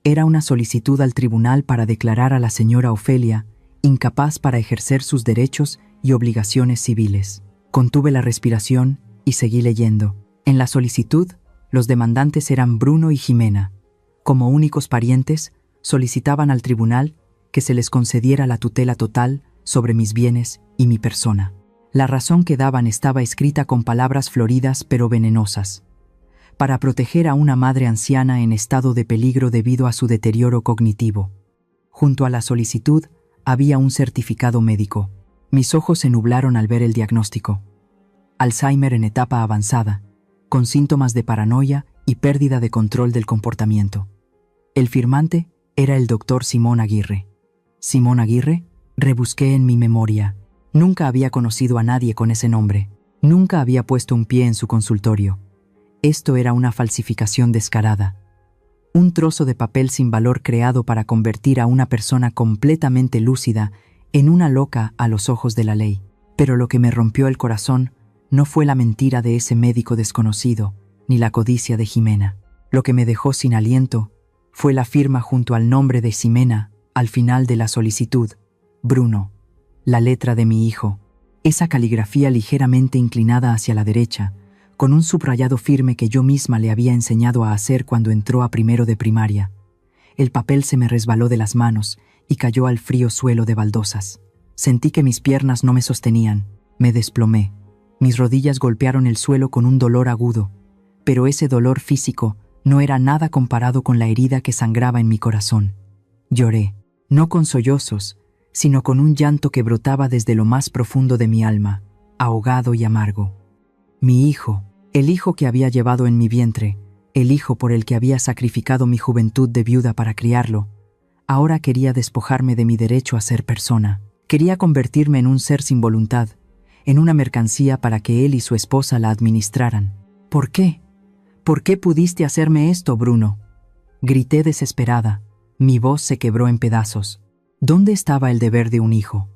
Era una solicitud al tribunal para declarar a la señora Ofelia incapaz para ejercer sus derechos y obligaciones civiles. Contuve la respiración y seguí leyendo. En la solicitud, los demandantes eran Bruno y Ximena. Como únicos parientes, solicitaban al tribunal que se les concediera la tutela total sobre mis bienes y mi persona. La razón que daban estaba escrita con palabras floridas pero venenosas. Para proteger a una madre anciana en estado de peligro debido a su deterioro cognitivo. Junto a la solicitud había un certificado médico. Mis ojos se nublaron al ver el diagnóstico. Alzheimer en etapa avanzada, con síntomas de paranoia y pérdida de control del comportamiento. El firmante era el doctor Simón Aguirre. ¿Simón Aguirre? Rebusqué en mi memoria. Nunca había conocido a nadie con ese nombre. Nunca había puesto un pie en su consultorio. Esto era una falsificación descarada. Un trozo de papel sin valor creado para convertir a una persona completamente lúcida en una loca a los ojos de la ley. Pero lo que me rompió el corazón no fue la mentira de ese médico desconocido, ni la codicia de Ximena. Lo que me dejó sin aliento fue la firma junto al nombre de Ximena al final de la solicitud, Bruno, la letra de mi hijo, esa caligrafía ligeramente inclinada hacia la derecha, con un subrayado firme que yo misma le había enseñado a hacer cuando entró a primero de primaria. El papel se me resbaló de las manos y cayó al frío suelo de baldosas. Sentí que mis piernas no me sostenían, me desplomé. Mis rodillas golpearon el suelo con un dolor agudo, pero ese dolor físico no era nada comparado con la herida que sangraba en mi corazón. Lloré, no con sollozos, sino con un llanto que brotaba desde lo más profundo de mi alma, ahogado y amargo. Mi hijo, el hijo que había llevado en mi vientre, el hijo por el que había sacrificado mi juventud de viuda para criarlo, ahora quería despojarme de mi derecho a ser persona. Quería convertirme en un ser sin voluntad, en una mercancía para que él y su esposa la administraran. ¿Por qué? ¿Por qué pudiste hacerme esto, Bruno? Grité desesperada. Mi voz se quebró en pedazos. ¿Dónde estaba el deber de un hijo?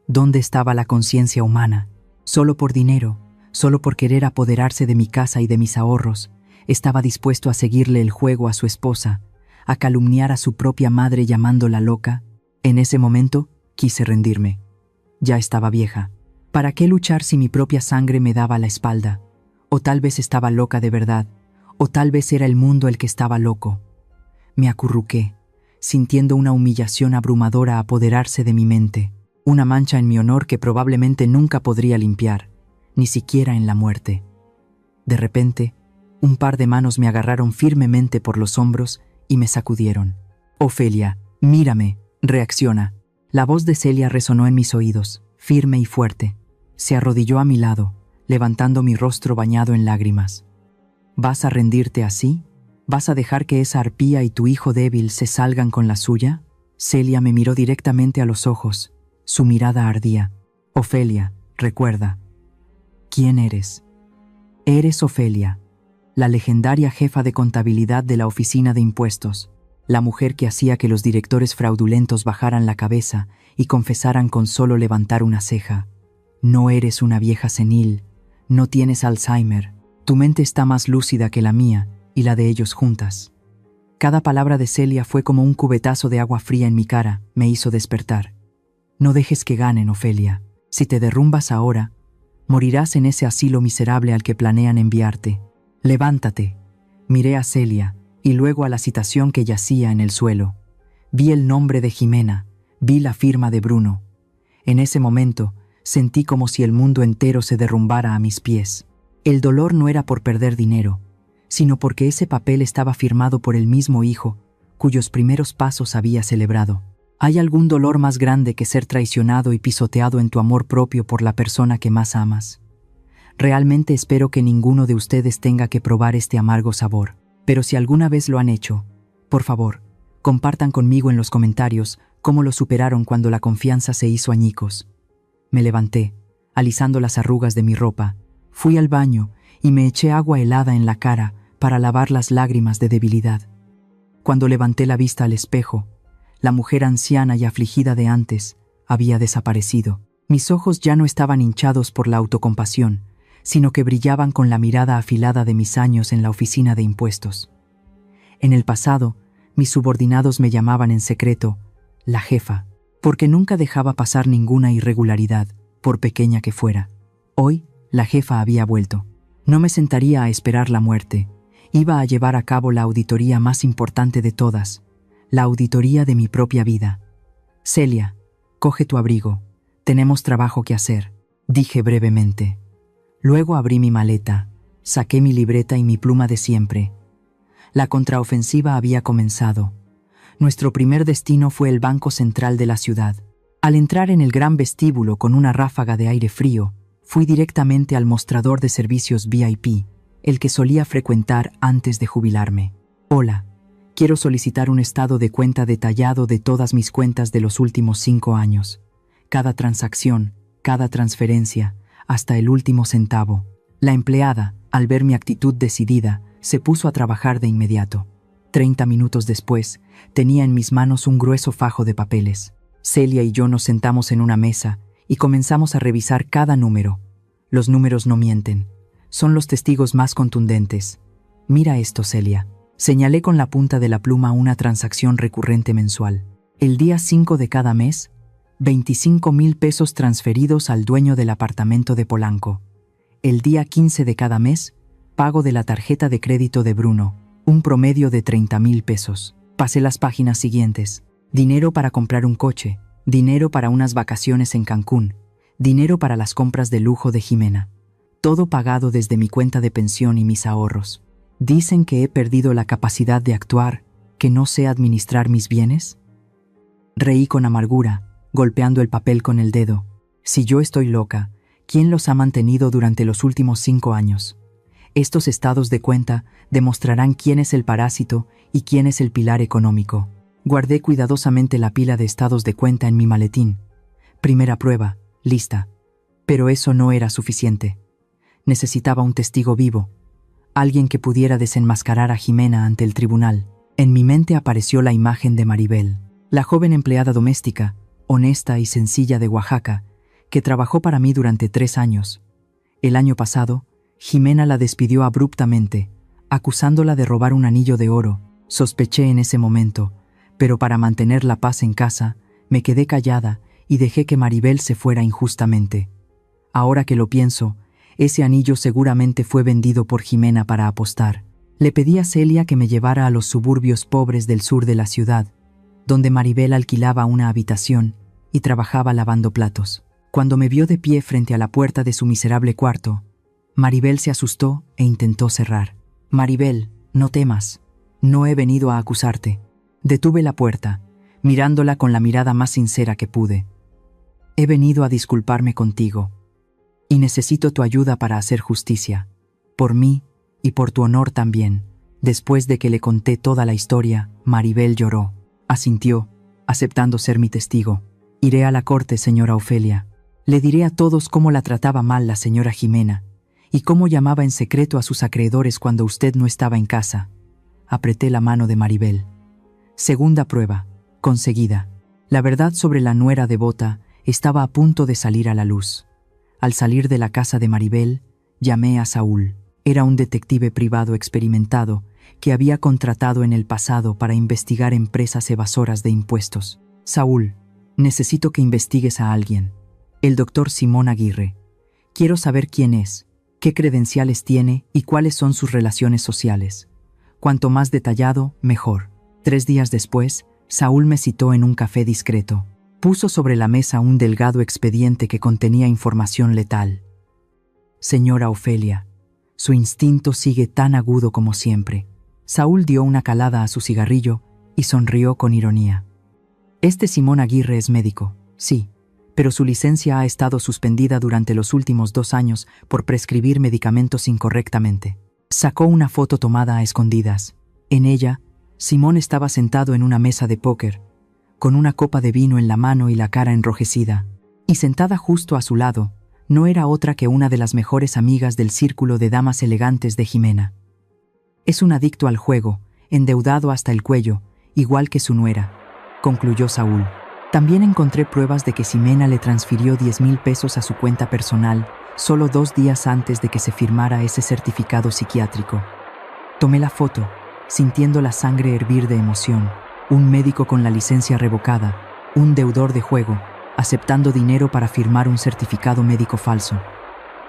¿Dónde estaba la conciencia humana? Solo por dinero, solo por querer apoderarse de mi casa y de mis ahorros, estaba dispuesto a seguirle el juego a su esposa, a calumniar a su propia madre llamándola loca. En ese momento, quise rendirme. Ya estaba vieja. ¿Para qué luchar si mi propia sangre me daba la espalda? O tal vez estaba loca de verdad, o tal vez era el mundo el que estaba loco. Me acurruqué, sintiendo una humillación abrumadora apoderarse de mi mente, una mancha en mi honor que probablemente nunca podría limpiar, ni siquiera en la muerte. De repente, un par de manos me agarraron firmemente por los hombros y me sacudieron. «Ofelia, mírame, reacciona». La voz de Celia resonó en mis oídos, firme y fuerte. Se arrodilló a mi lado, levantando mi rostro bañado en lágrimas. ¿Vas a rendirte así? ¿Vas a dejar que esa arpía y tu hijo débil se salgan con la suya? Celia me miró directamente a los ojos. Su mirada ardía. Ofelia, recuerda. ¿Quién eres? Eres Ofelia, la legendaria jefa de contabilidad de la oficina de impuestos, la mujer que hacía que los directores fraudulentos bajaran la cabeza y confesaran con solo levantar una ceja. No eres una vieja senil, no tienes Alzheimer, tu mente está más lúcida que la mía y la de ellos juntas. Cada palabra de Celia fue como un cubetazo de agua fría en mi cara, me hizo despertar. No dejes que ganen, Ofelia. Si te derrumbas ahora, morirás en ese asilo miserable al que planean enviarte. Levántate. Miré a Celia y luego a la citación que yacía en el suelo. Vi el nombre de Jimena, vi la firma de Bruno. En ese momento, sentí como si el mundo entero se derrumbara a mis pies. El dolor no era por perder dinero, sino porque ese papel estaba firmado por el mismo hijo, cuyos primeros pasos había celebrado. ¿Hay algún dolor más grande que ser traicionado y pisoteado en tu amor propio por la persona que más amas? Realmente espero que ninguno de ustedes tenga que probar este amargo sabor, pero si alguna vez lo han hecho, por favor, compartan conmigo en los comentarios cómo lo superaron cuando la confianza se hizo añicos. Me levanté, alisando las arrugas de mi ropa, fui al baño y me eché agua helada en la cara para lavar las lágrimas de debilidad. Cuando levanté la vista al espejo, la mujer anciana y afligida de antes había desaparecido. Mis ojos ya no estaban hinchados por la autocompasión, sino que brillaban con la mirada afilada de mis años en la oficina de impuestos. En el pasado, mis subordinados me llamaban en secreto la jefa, porque nunca dejaba pasar ninguna irregularidad, por pequeña que fuera. Hoy, la jefa había vuelto. No me sentaría a esperar la muerte. Iba a llevar a cabo la auditoría más importante de todas, la auditoría de mi propia vida. Celia, coge tu abrigo. Tenemos trabajo que hacer, dije brevemente. Luego abrí mi maleta, saqué mi libreta y mi pluma de siempre. La contraofensiva había comenzado. Nuestro primer destino fue el Banco Central de la ciudad. Al entrar en el gran vestíbulo con una ráfaga de aire frío, fui directamente al mostrador de servicios VIP, el que solía frecuentar antes de jubilarme. Hola, quiero solicitar un estado de cuenta detallado de todas mis cuentas de los últimos 5 años. Cada transacción, cada transferencia, hasta el último centavo. La empleada, al ver mi actitud decidida, se puso a trabajar de inmediato. 30 minutos después, tenía en mis manos un grueso fajo de papeles. Celia y yo nos sentamos en una mesa y comenzamos a revisar cada número. Los números no mienten. Son los testigos más contundentes. Mira esto, Celia. Señalé con la punta de la pluma una transacción recurrente mensual. El día 5 de cada mes, 25,000 pesos transferidos al dueño del apartamento de Polanco. El día 15 de cada mes, pago de la tarjeta de crédito de Bruno, un promedio de 30,000 pesos. Pasé las páginas siguientes. Dinero para comprar un coche, dinero para unas vacaciones en Cancún, dinero para las compras de lujo de Jimena. Todo pagado desde mi cuenta de pensión y mis ahorros. ¿Dicen que he perdido la capacidad de actuar, que no sé administrar mis bienes? Reí con amargura, golpeando el papel con el dedo. Si yo estoy loca, ¿quién los ha mantenido durante los últimos 5 años? Estos estados de cuenta demostrarán quién es el parásito y quién es el pilar económico. Guardé cuidadosamente la pila de estados de cuenta en mi maletín. Primera prueba, lista. Pero eso no era suficiente. Necesitaba un testigo vivo, alguien que pudiera desenmascarar a Jimena ante el tribunal. En mi mente apareció la imagen de Maribel, la joven empleada doméstica, honesta y sencilla de Oaxaca, que trabajó para mí durante 3 años. El año pasado, Jimena la despidió abruptamente, acusándola de robar un anillo de oro. Sospeché en ese momento, pero para mantener la paz en casa, me quedé callada y dejé que Maribel se fuera injustamente. Ahora que lo pienso, ese anillo seguramente fue vendido por Jimena para apostar. Le pedí a Celia que me llevara a los suburbios pobres del sur de la ciudad, donde Maribel alquilaba una habitación y trabajaba lavando platos. Cuando me vio de pie frente a la puerta de su miserable cuarto, Maribel se asustó e intentó cerrar. «Maribel, no temas. No he venido a acusarte». Detuve la puerta, mirándola con la mirada más sincera que pude. «He venido a disculparme contigo. Y necesito tu ayuda para hacer justicia. Por mí y por tu honor también». Después de que le conté toda la historia, Maribel lloró. Asintió, aceptando ser mi testigo. «Iré a la corte, señora Ofelia. Le diré a todos cómo la trataba mal la señora Jimena y cómo llamaba en secreto a sus acreedores cuando usted no estaba en casa». Apreté la mano de Maribel. Segunda prueba, conseguida. La verdad sobre la nuera devota estaba a punto de salir a la luz. Al salir de la casa de Maribel, llamé a Saúl. Era un detective privado experimentado que había contratado en el pasado para investigar empresas evasoras de impuestos. «Saúl, necesito que investigues a alguien. El doctor Simón Aguirre. Quiero saber quién es, qué credenciales tiene y cuáles son sus relaciones sociales. Cuanto más detallado, mejor». 3 días después, Saúl me citó en un café discreto. Puso sobre la mesa un delgado expediente que contenía información letal. «Señora Ofelia, su instinto sigue tan agudo como siempre». Saúl dio una calada a su cigarrillo y sonrió con ironía. «Este Simón Aguirre es médico, sí, pero su licencia ha estado suspendida durante los últimos 2 años por prescribir medicamentos incorrectamente». Sacó una foto tomada a escondidas. En ella, Simón estaba sentado en una mesa de póker, con una copa de vino en la mano y la cara enrojecida. Y sentada justo a su lado, no era otra que una de las mejores amigas del círculo de damas elegantes de Jimena. «Es un adicto al juego, endeudado hasta el cuello, igual que su nuera», concluyó Saúl. «También encontré pruebas de que Jimena le transfirió 10,000 pesos a su cuenta personal solo 2 días antes de que se firmara ese certificado psiquiátrico». Tomé la foto, sintiendo la sangre hervir de emoción. Un médico con la licencia revocada, un deudor de juego, aceptando dinero para firmar un certificado médico falso.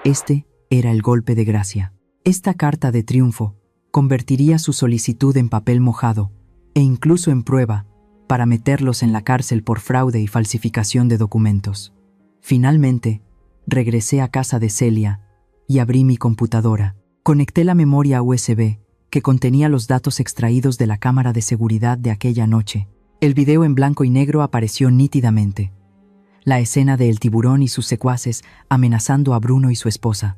Este era el golpe de gracia. Esta carta de triunfo convertiría su solicitud en papel mojado e incluso en prueba para meterlos en la cárcel por fraude y falsificación de documentos. Finalmente, regresé a casa de Celia y abrí mi computadora. Conecté la memoria USB que contenía los datos extraídos de la cámara de seguridad de aquella noche. El video en blanco y negro apareció nítidamente. La escena de El Tiburón y sus secuaces amenazando a Bruno y su esposa.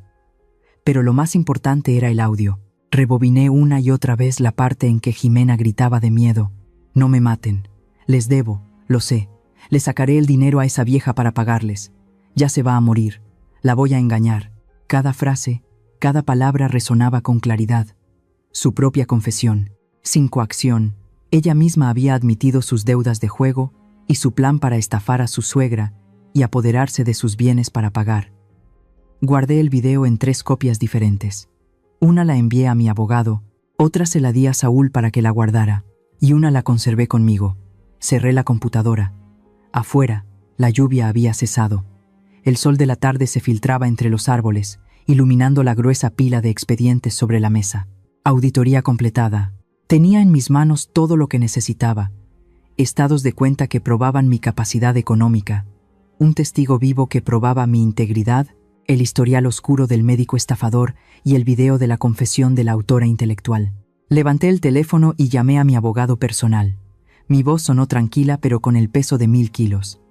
Pero lo más importante era el audio. Rebobiné una y otra vez la parte en que Jimena gritaba de miedo. «No me maten. Les debo, lo sé. Le sacaré el dinero a esa vieja para pagarles. Ya se va a morir. La voy a engañar». Cada frase, cada palabra resonaba con claridad. Su propia confesión, sin coacción. Ella misma había admitido sus deudas de juego y su plan para estafar a su suegra y apoderarse de sus bienes para pagar. Guardé el video en 3 copias diferentes. Una la envié a mi abogado, otra se la di a Saúl para que la guardara, y una la conservé conmigo. Cerré la computadora. Afuera, la lluvia había cesado. El sol de la tarde se filtraba entre los árboles, iluminando la gruesa pila de expedientes sobre la mesa. Auditoría completada. Tenía en mis manos todo lo que necesitaba. Estados de cuenta que probaban mi capacidad económica, un testigo vivo que probaba mi integridad, el historial oscuro del médico estafador y el video de la confesión de la autora intelectual. Levanté el teléfono y llamé a mi abogado personal. Mi voz sonó tranquila pero con el peso de 1000 kilos.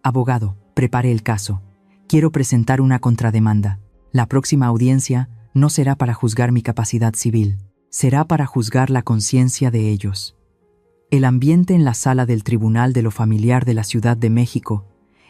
«Abogado, prepare el caso. Quiero presentar una contrademanda. La próxima audiencia no será para juzgar mi capacidad civil, será para juzgar la conciencia de ellos». El ambiente en la sala del Tribunal de lo Familiar de la Ciudad de México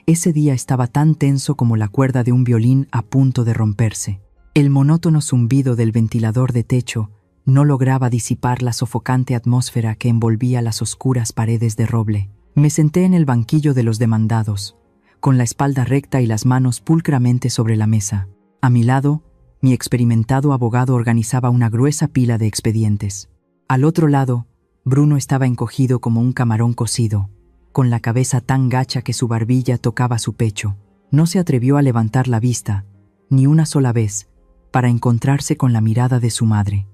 ese día estaba tan tenso como la cuerda de un violín a punto de romperse. El monótono zumbido del ventilador de techo no lograba disipar la sofocante atmósfera que envolvía las oscuras paredes de roble. Me senté en el banquillo de los demandados, con la espalda recta y las manos pulcramente sobre la mesa. A mi lado, mi experimentado abogado organizaba una gruesa pila de expedientes. Al otro lado, Bruno estaba encogido como un camarón cocido, con la cabeza tan gacha que su barbilla tocaba su pecho. No se atrevió a levantar la vista, ni una sola vez, para encontrarse con la mirada de su madre.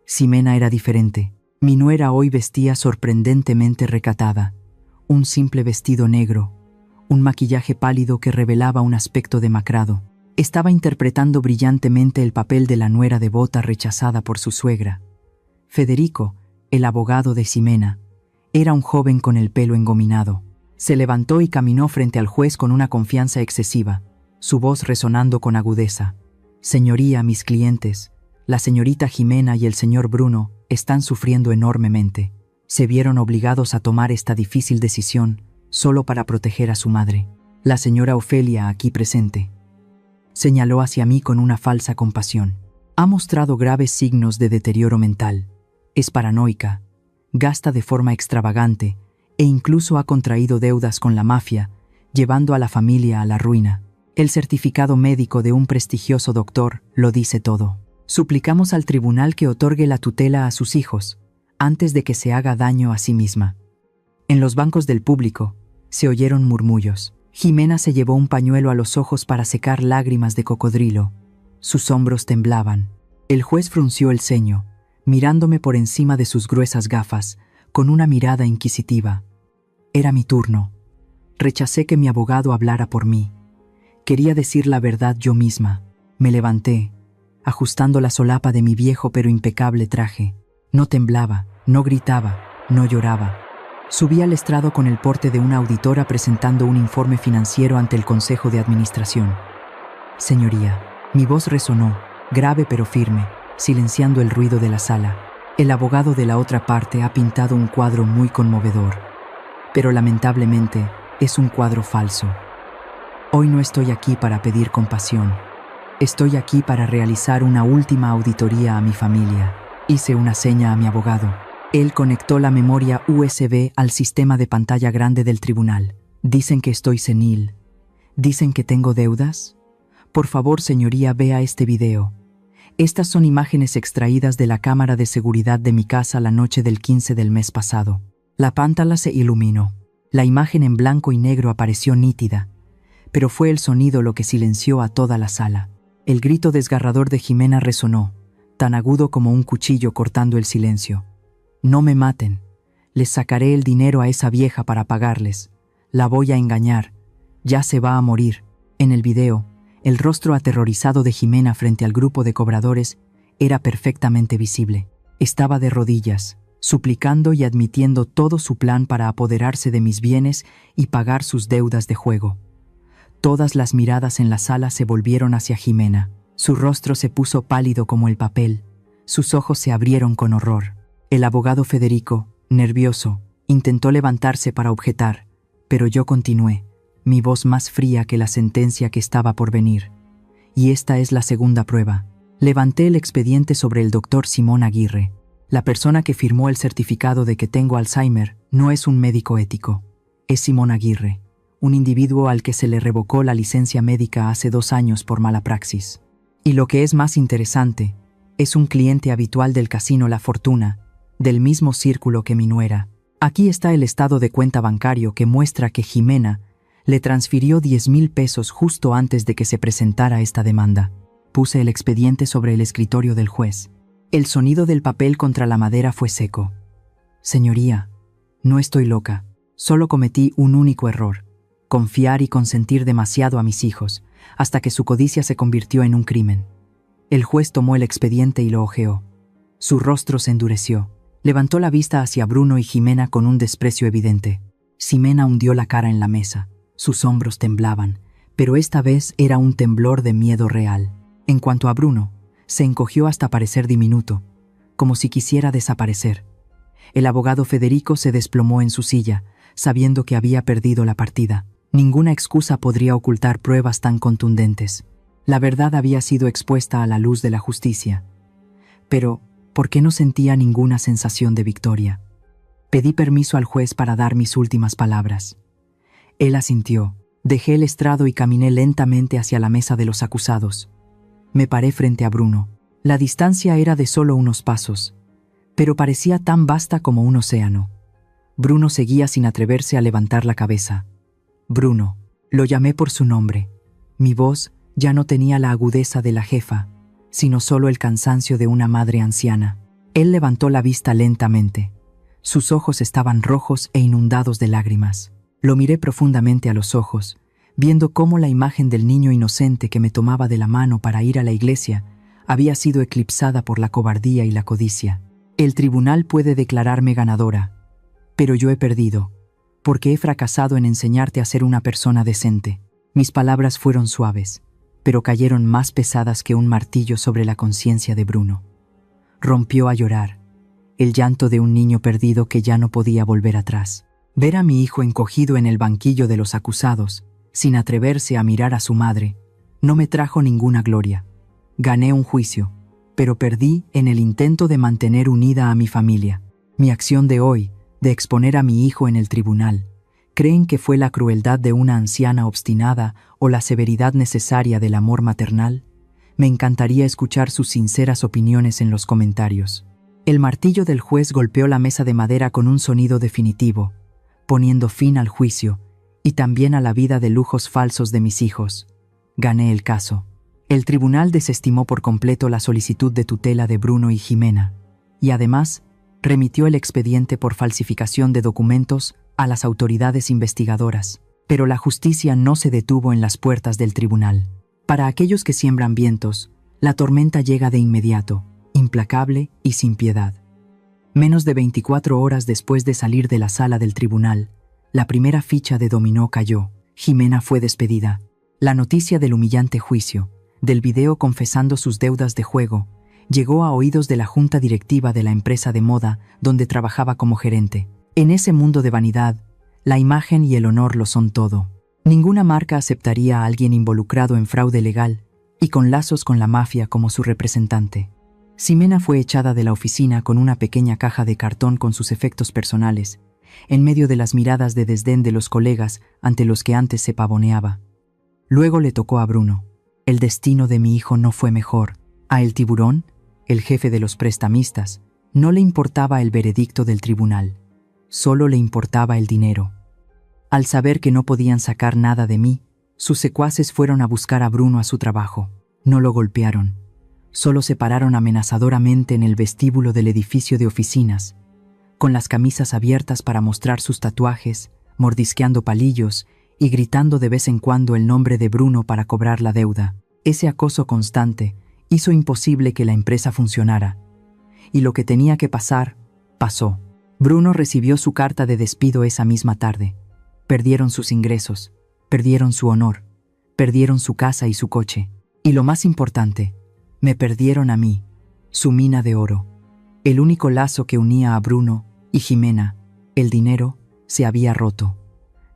Ximena era diferente. Mi nuera hoy vestía sorprendentemente recatada. Un simple vestido negro, un maquillaje pálido que revelaba un aspecto demacrado. Estaba interpretando brillantemente el papel de la nuera devota rechazada por su suegra. Federico, el abogado de Ximena, era un joven con el pelo engominado. Se levantó y caminó frente al juez con una confianza excesiva, su voz resonando con agudeza. «Señoría, mis clientes, la señorita Ximena y el señor Bruno están sufriendo enormemente. Se vieron obligados a tomar esta difícil decisión solo para proteger a su madre. La señora Ofelia, aquí presente», señaló hacia mí con una falsa compasión. «Ha mostrado graves signos de deterioro mental. Es paranoica, gasta de forma extravagante e incluso ha contraído deudas con la mafia, llevando a la familia a la ruina. El certificado médico de un prestigioso doctor lo dice todo. Suplicamos al tribunal que otorgue la tutela a sus hijos, antes de que se haga daño a sí misma». En los bancos del público se oyeron murmullos. Ximena se llevó un pañuelo a los ojos para secar lágrimas de cocodrilo. Sus hombros temblaban. El juez frunció el ceño, mirándome por encima de sus gruesas gafas, con una mirada inquisitiva. Era mi turno. Rechacé que mi abogado hablara por mí. Quería decir la verdad yo misma. Me levanté, ajustando la solapa de mi viejo pero impecable traje. No temblaba, no gritaba, no lloraba. Subí al estrado con el porte de una auditora presentando un informe financiero ante el Consejo de Administración. «Señoría», mi voz resonó, grave pero firme, silenciando el ruido de la sala. El abogado de la otra parte ha pintado un cuadro muy conmovedor, pero lamentablemente es un cuadro falso. Hoy no estoy aquí para pedir compasión. Estoy aquí para realizar una última auditoría a mi familia. Hice una seña a mi abogado. Él conectó la memoria USB al sistema de pantalla grande del tribunal. «Dicen que estoy senil. ¿Dicen que tengo deudas? Por favor, señoría, vea este video. Estas son imágenes extraídas de la cámara de seguridad de mi casa la noche del 15 del mes pasado». La pantalla se iluminó. La imagen en blanco y negro apareció nítida, pero fue el sonido lo que silenció a toda la sala. El grito desgarrador de Ximena resonó, tan agudo como un cuchillo cortando el silencio. «No me maten. Les sacaré el dinero a esa vieja para pagarles. La voy a engañar. Ya se va a morir». En el video, el rostro aterrorizado de Ximena frente al grupo de cobradores era perfectamente visible. Estaba de rodillas, suplicando y admitiendo todo su plan para apoderarse de mis bienes y pagar sus deudas de juego. Todas las miradas en la sala se volvieron hacia Ximena. Su rostro se puso pálido como el papel. Sus ojos se abrieron con horror. El abogado Federico, nervioso, intentó levantarse para objetar, pero yo continué, mi voz más fría que la sentencia que estaba por venir. «Y esta es la segunda prueba». Levanté el expediente sobre el doctor Simón Aguirre. La persona que firmó el certificado de que tengo Alzheimer no es un médico ético. Es Simón Aguirre, un individuo al que se le revocó la licencia médica hace 2 años por mala praxis. Y lo que es más interesante, es un cliente habitual del casino La Fortuna, del mismo círculo que mi nuera. Aquí está el estado de cuenta bancario que muestra que Ximena le transfirió 10,000 pesos justo antes de que se presentara esta demanda. Puse el expediente sobre el escritorio del juez. El sonido del papel contra la madera fue seco. «Señoría, no estoy loca. Solo cometí un único error: confiar y consentir demasiado a mis hijos, hasta que su codicia se convirtió en un crimen». El juez tomó el expediente y lo hojeó. Su rostro se endureció. Levantó la vista hacia Bruno y Ximena con un desprecio evidente. Ximena hundió la cara en la mesa. Sus hombros temblaban, pero esta vez era un temblor de miedo real. En cuanto a Bruno, se encogió hasta parecer diminuto, como si quisiera desaparecer. El abogado Federico se desplomó en su silla, sabiendo que había perdido la partida. Ninguna excusa podría ocultar pruebas tan contundentes. La verdad había sido expuesta a la luz de la justicia. Pero ¿por qué no sentía ninguna sensación de victoria? Pedí permiso al juez para dar mis últimas palabras. Él asintió, Dejé el estrado y caminé lentamente hacia la mesa de los acusados. Me paré frente a Bruno. La distancia era de solo unos pasos, pero parecía tan vasta como un océano. Bruno seguía sin atreverse a levantar la cabeza. Bruno. Lo llamé por su nombre. Mi voz ya no tenía la agudeza de la jefa, sino solo el cansancio de una madre anciana. Él levantó la vista lentamente. Sus ojos estaban rojos e inundados de lágrimas. Lo miré profundamente a los ojos, viendo cómo la imagen del niño inocente que me tomaba de la mano para ir a la iglesia había sido eclipsada por la cobardía y la codicia. El tribunal puede declararme ganadora, pero yo he perdido, porque he fracasado en enseñarte a ser una persona decente. Mis palabras fueron suaves, pero cayeron más pesadas que un martillo sobre la conciencia de Bruno. Rompió a llorar, el llanto de un niño perdido que ya no podía volver atrás. Ver a mi hijo encogido en el banquillo de los acusados, sin atreverse a mirar a su madre, no me trajo ninguna gloria. Gané un juicio, pero perdí en el intento de mantener unida a mi familia. Mi acción de hoy, de exponer a mi hijo en el tribunal, ¿creen que fue la crueldad de una anciana obstinada o la severidad necesaria del amor maternal? Me encantaría escuchar sus sinceras opiniones en los comentarios. El martillo del juez golpeó la mesa de madera con un sonido definitivo, poniendo fin al juicio y también a la vida de lujos falsos de mis hijos. Gané el caso. El tribunal desestimó por completo la solicitud de tutela de Bruno y Jimena, y además remitió el expediente por falsificación de documentos a las autoridades investigadoras. Pero la justicia no se detuvo en las puertas del tribunal. Para aquellos que siembran vientos, la tormenta llega de inmediato, implacable y sin piedad. Menos de 24 horas después de salir de la sala del tribunal, la primera ficha de dominó cayó. Jimena fue despedida. La noticia del humillante juicio, del video confesando sus deudas de juego, llegó a oídos de la junta directiva de la empresa de moda donde trabajaba como gerente. En ese mundo de vanidad, la imagen y el honor lo son todo. Ninguna marca aceptaría a alguien involucrado en fraude legal y con lazos con la mafia como su representante. Ximena fue echada de la oficina con una pequeña caja de cartón con sus efectos personales, en medio de las miradas de desdén de los colegas ante los que antes se pavoneaba. Luego le tocó a Bruno. El destino de mi hijo no fue mejor. A El Tiburón, el jefe de los prestamistas, no le importaba el veredicto del tribunal. Solo le importaba el dinero. Al saber que no podían sacar nada de mí, sus secuaces fueron a buscar a Bruno a su trabajo. No lo golpearon. Solo se pararon amenazadoramente en el vestíbulo del edificio de oficinas, con las camisas abiertas para mostrar sus tatuajes, mordisqueando palillos y gritando de vez en cuando el nombre de Bruno para cobrar la deuda. Ese acoso constante hizo imposible que la empresa funcionara, y lo que tenía que pasar, pasó. Bruno recibió su carta de despido esa misma tarde. Perdieron sus ingresos, perdieron su honor, perdieron su casa y su coche. Y lo más importante, me perdieron a mí, su mina de oro. El único lazo que unía a Bruno y Jimena, el dinero, se había roto.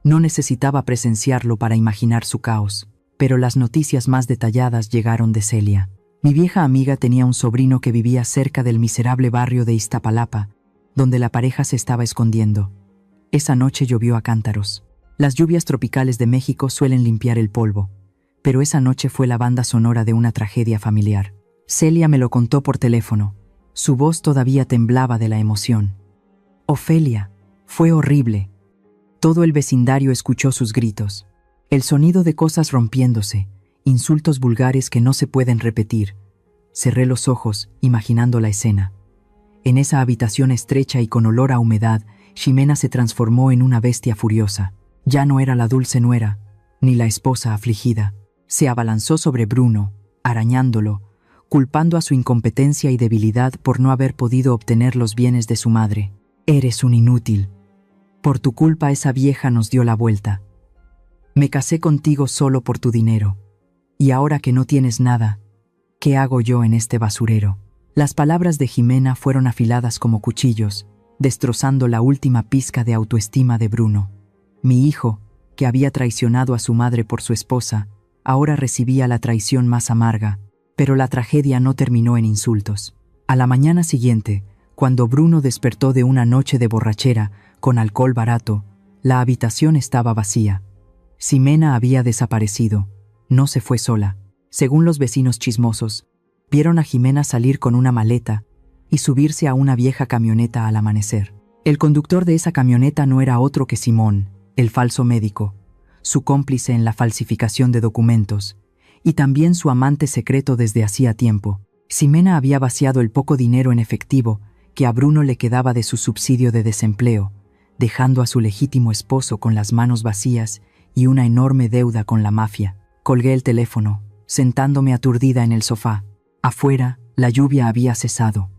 No necesitaba presenciarlo para imaginar su caos, pero las noticias más detalladas llegaron de Celia. Mi vieja amiga tenía un sobrino que vivía cerca del miserable barrio de Iztapalapa, donde la pareja se estaba escondiendo. Esa noche llovió a cántaros. Las lluvias tropicales de México suelen limpiar el polvo, pero esa noche fue la banda sonora de una tragedia familiar. Celia me lo contó por teléfono. Su voz todavía temblaba de la emoción. Ofelia, fue horrible. Todo el vecindario escuchó sus gritos. El sonido de cosas rompiéndose, insultos vulgares que no se pueden repetir. Cerré los ojos, imaginando la escena. En esa habitación estrecha y con olor a humedad, Ximena se transformó en una bestia furiosa. Ya no era la dulce nuera, ni la esposa afligida. Se abalanzó sobre Bruno, arañándolo, culpando a su incompetencia y debilidad por no haber podido obtener los bienes de su madre. Eres un inútil. Por tu culpa esa vieja nos dio la vuelta. Me casé contigo solo por tu dinero. Y ahora que no tienes nada, ¿qué hago yo en este basurero? Las palabras de Jimena fueron afiladas como cuchillos, destrozando la última pizca de autoestima de Bruno. Mi hijo, que había traicionado a su madre por su esposa, ahora recibía la traición más amarga, pero la tragedia no terminó en insultos. A la mañana siguiente, cuando Bruno despertó de una noche de borrachera con alcohol barato, la habitación estaba vacía. Ximena había desaparecido. No se fue sola. Según los vecinos chismosos, vieron a Ximena salir con una maleta y subirse a una vieja camioneta al amanecer. El conductor de esa camioneta no era otro que Simón, el falso médico, su cómplice en la falsificación de documentos, y también su amante secreto desde hacía tiempo. Ximena había vaciado el poco dinero en efectivo que a Bruno le quedaba de su subsidio de desempleo, dejando a su legítimo esposo con las manos vacías y una enorme deuda con la mafia. Colgué el teléfono, sentándome aturdida en el sofá. Afuera, la lluvia había cesado,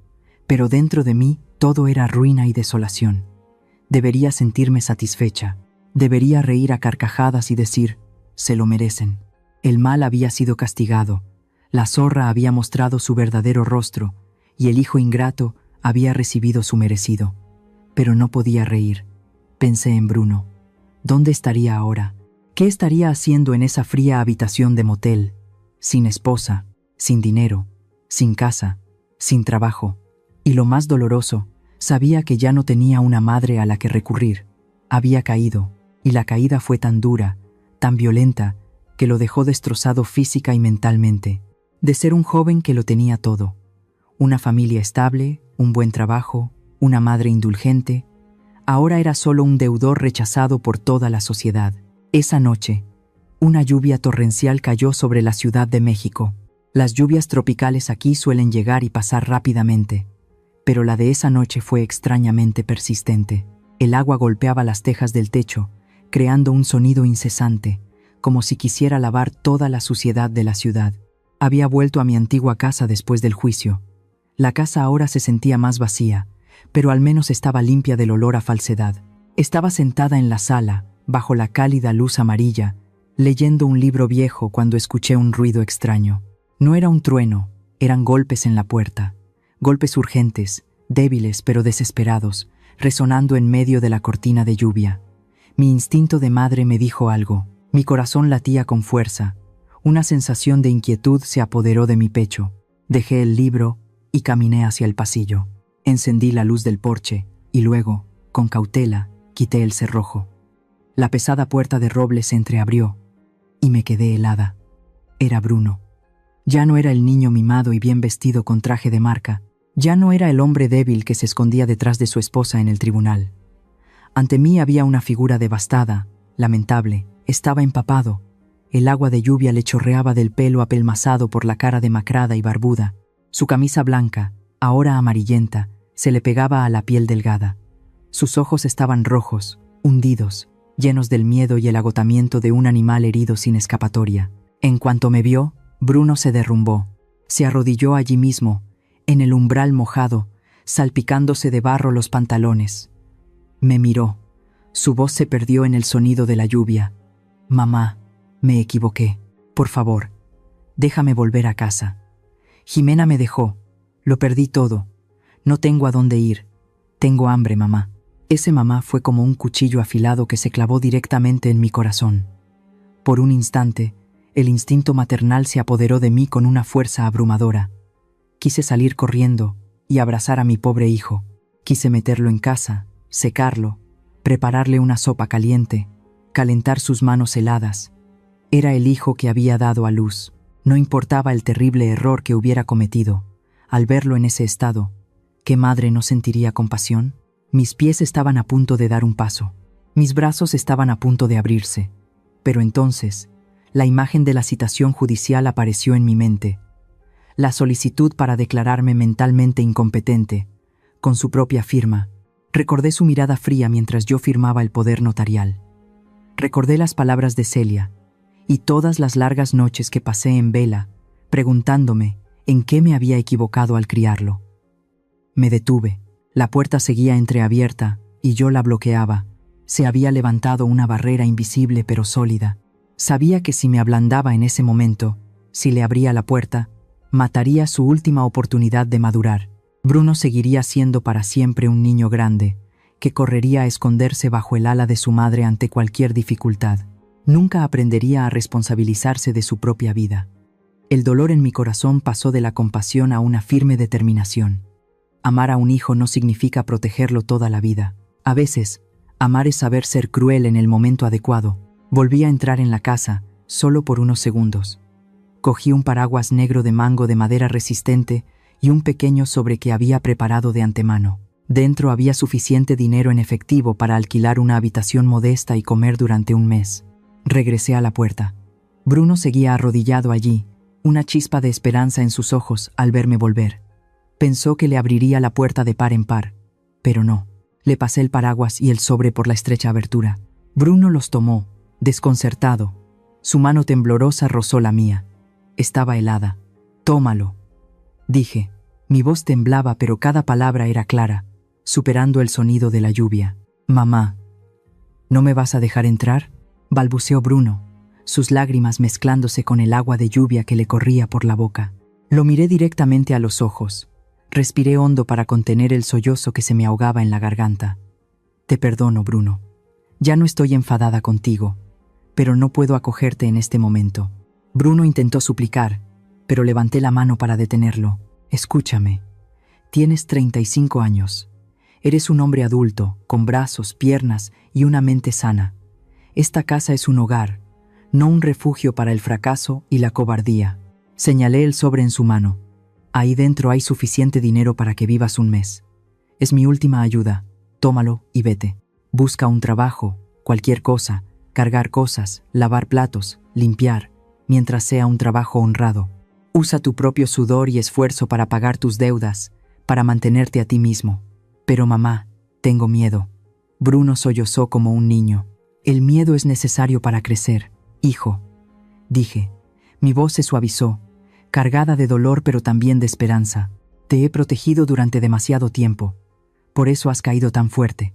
pero dentro de mí todo era ruina y desolación. Debería sentirme satisfecha. Debería reír a carcajadas y decir, se lo merecen. El mal había sido castigado, la zorra había mostrado su verdadero rostro y el hijo ingrato había recibido su merecido. Pero no podía reír. Pensé en Bruno. ¿Dónde estaría ahora? ¿Qué estaría haciendo en esa fría habitación de motel? Sin esposa, sin dinero, sin casa, sin trabajo. Y lo más doloroso, sabía que ya no tenía una madre a la que recurrir. Había caído, y la caída fue tan dura, tan violenta, que lo dejó destrozado física y mentalmente. De ser un joven que lo tenía todo. Una familia estable, un buen trabajo, una madre indulgente. Ahora era solo un deudor rechazado por toda la sociedad. Esa noche, una lluvia torrencial cayó sobre la Ciudad de México. Las lluvias tropicales aquí suelen llegar y pasar rápidamente, pero la de esa noche fue extrañamente persistente. El agua golpeaba las tejas del techo, creando un sonido incesante, como si quisiera lavar toda la suciedad de la ciudad. Había vuelto a mi antigua casa después del juicio. La casa ahora se sentía más vacía, pero al menos estaba limpia del olor a falsedad. Estaba sentada en la sala, bajo la cálida luz amarilla, leyendo un libro viejo cuando escuché un ruido extraño. No era un trueno, eran golpes en la puerta. Golpes urgentes, débiles pero desesperados, resonando en medio de la cortina de lluvia. Mi instinto de madre me dijo algo. Mi corazón latía con fuerza. Una sensación de inquietud se apoderó de mi pecho. Dejé el libro y caminé hacia el pasillo. Encendí la luz del porche y luego, con cautela, quité el cerrojo. La pesada puerta de roble se entreabrió y me quedé helada. Era Bruno. Ya no era el niño mimado y bien vestido con traje de marca. Ya no era el hombre débil que se escondía detrás de su esposa en el tribunal. Ante mí había una figura devastada, lamentable. Estaba empapado. El agua de lluvia le chorreaba del pelo apelmazado por la cara demacrada y barbuda. Su camisa blanca, ahora amarillenta, se le pegaba a la piel delgada. Sus ojos estaban rojos, hundidos, llenos del miedo y el agotamiento de un animal herido sin escapatoria. En cuanto me vio, Bruno se derrumbó. Se arrodilló allí mismo, en el umbral mojado, salpicándose de barro los pantalones. Me miró. Su voz se perdió en el sonido de la lluvia. «Mamá, me equivoqué. Por favor, déjame volver a casa. Ximena me dejó. Lo perdí todo. No tengo a dónde ir. Tengo hambre, mamá». Ese mamá fue como un cuchillo afilado que se clavó directamente en mi corazón. Por un instante, el instinto maternal se apoderó de mí con una fuerza abrumadora. Quise salir corriendo y abrazar a mi pobre hijo. Quise meterlo en casa, secarlo, prepararle una sopa caliente, calentar sus manos heladas. Era el hijo que había dado a luz. No importaba el terrible error que hubiera cometido. Al verlo en ese estado, ¿qué madre no sentiría compasión? Mis pies estaban a punto de dar un paso. Mis brazos estaban a punto de abrirse. Pero entonces, la imagen de la citación judicial apareció en mi mente. La solicitud para declararme mentalmente incompetente, con su propia firma. Recordé su mirada fría mientras yo firmaba el poder notarial. Recordé las palabras de Celia y todas las largas noches que pasé en vela, preguntándome en qué me había equivocado al criarlo. Me detuve. La puerta seguía entreabierta y yo la bloqueaba. Se había levantado una barrera invisible pero sólida. Sabía que si me ablandaba en ese momento, si le abría la puerta, mataría su última oportunidad de madurar. Bruno seguiría siendo para siempre un niño grande, que correría a esconderse bajo el ala de su madre ante cualquier dificultad. Nunca aprendería a responsabilizarse de su propia vida. El dolor en mi corazón pasó de la compasión a una firme determinación. Amar a un hijo no significa protegerlo toda la vida. A veces, amar es saber ser cruel en el momento adecuado. Volví a entrar en la casa, solo por unos segundos. Cogí un paraguas negro de mango de madera resistente y un pequeño sobre que había preparado de antemano. Dentro había suficiente dinero en efectivo para alquilar una habitación modesta y comer durante un mes. Regresé a la puerta. Bruno seguía arrodillado allí, una chispa de esperanza en sus ojos al verme volver. Pensó que le abriría la puerta de par en par, pero no. Le pasé el paraguas y el sobre por la estrecha abertura. Bruno los tomó, desconcertado. Su mano temblorosa rozó la mía. Estaba helada. «Tómalo», dije. Mi voz temblaba, pero cada palabra era clara, superando el sonido de la lluvia. «Mamá, ¿no me vas a dejar entrar?», balbuceó Bruno, sus lágrimas mezclándose con el agua de lluvia que le corría por la boca. Lo miré directamente a los ojos. Respiré hondo para contener el sollozo que se me ahogaba en la garganta. «Te perdono, Bruno. Ya no estoy enfadada contigo, pero no puedo acogerte en este momento». Bruno intentó suplicar, pero levanté la mano para detenerlo. «Escúchame. Tienes 35 años. Eres un hombre adulto, con brazos, piernas y una mente sana. Esta casa es un hogar, no un refugio para el fracaso y la cobardía». Señalé el sobre en su mano. «Ahí dentro hay suficiente dinero para que vivas un mes. Es mi última ayuda. Tómalo y vete. Busca un trabajo, cualquier cosa, cargar cosas, lavar platos, limpiar, mientras sea un trabajo honrado. Usa tu propio sudor y esfuerzo para pagar tus deudas, para mantenerte a ti mismo». «Pero mamá, tengo miedo». Bruno sollozó como un niño. «El miedo es necesario para crecer, hijo», dije. Mi voz se suavizó, cargada de dolor pero también de esperanza. «Te he protegido durante demasiado tiempo. Por eso has caído tan fuerte.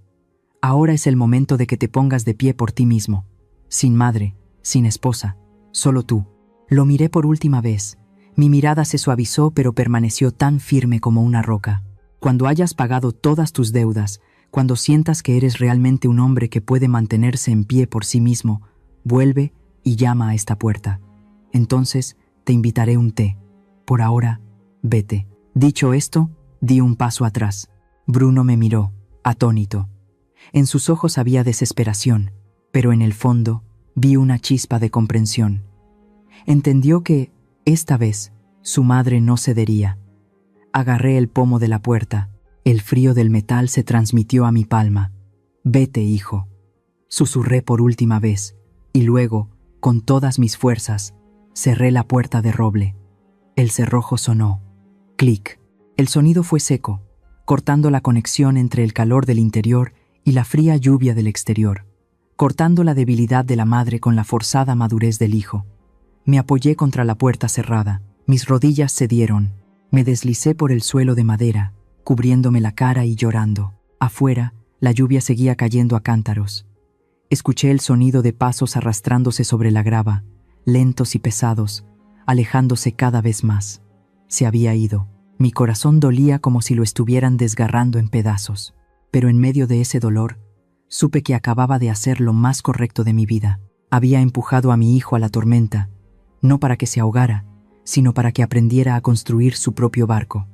Ahora es el momento de que te pongas de pie por ti mismo. Sin madre, sin esposa, solo tú». Lo miré por última vez. Mi mirada se suavizó pero permaneció tan firme como una roca. «Cuando hayas pagado todas tus deudas, cuando sientas que eres realmente un hombre que puede mantenerse en pie por sí mismo, vuelve y llama a esta puerta. Entonces te invitaré un té. Por ahora, vete». Dicho esto, di un paso atrás. Bruno me miró, atónito. En sus ojos había desesperación, pero en el fondo vi una chispa de comprensión. Entendió que, esta vez, su madre no cedería. Agarré el pomo de la puerta. El frío del metal se transmitió a mi palma. «Vete, hijo», susurré por última vez, y luego, con todas mis fuerzas, cerré la puerta de roble. El cerrojo sonó. Clic. El sonido fue seco, cortando la conexión entre el calor del interior y la fría lluvia del exterior, cortando la debilidad de la madre con la forzada madurez del hijo. Me apoyé contra la puerta cerrada. Mis rodillas cedieron. Me deslicé por el suelo de madera, cubriéndome la cara y llorando. Afuera, la lluvia seguía cayendo a cántaros. Escuché el sonido de pasos arrastrándose sobre la grava, lentos y pesados, alejándose cada vez más. Se había ido. Mi corazón dolía como si lo estuvieran desgarrando en pedazos. Pero en medio de ese dolor, supe que acababa de hacer lo más correcto de mi vida. Había empujado a mi hijo a la tormenta, no para que se ahogara, sino para que aprendiera a construir su propio barco.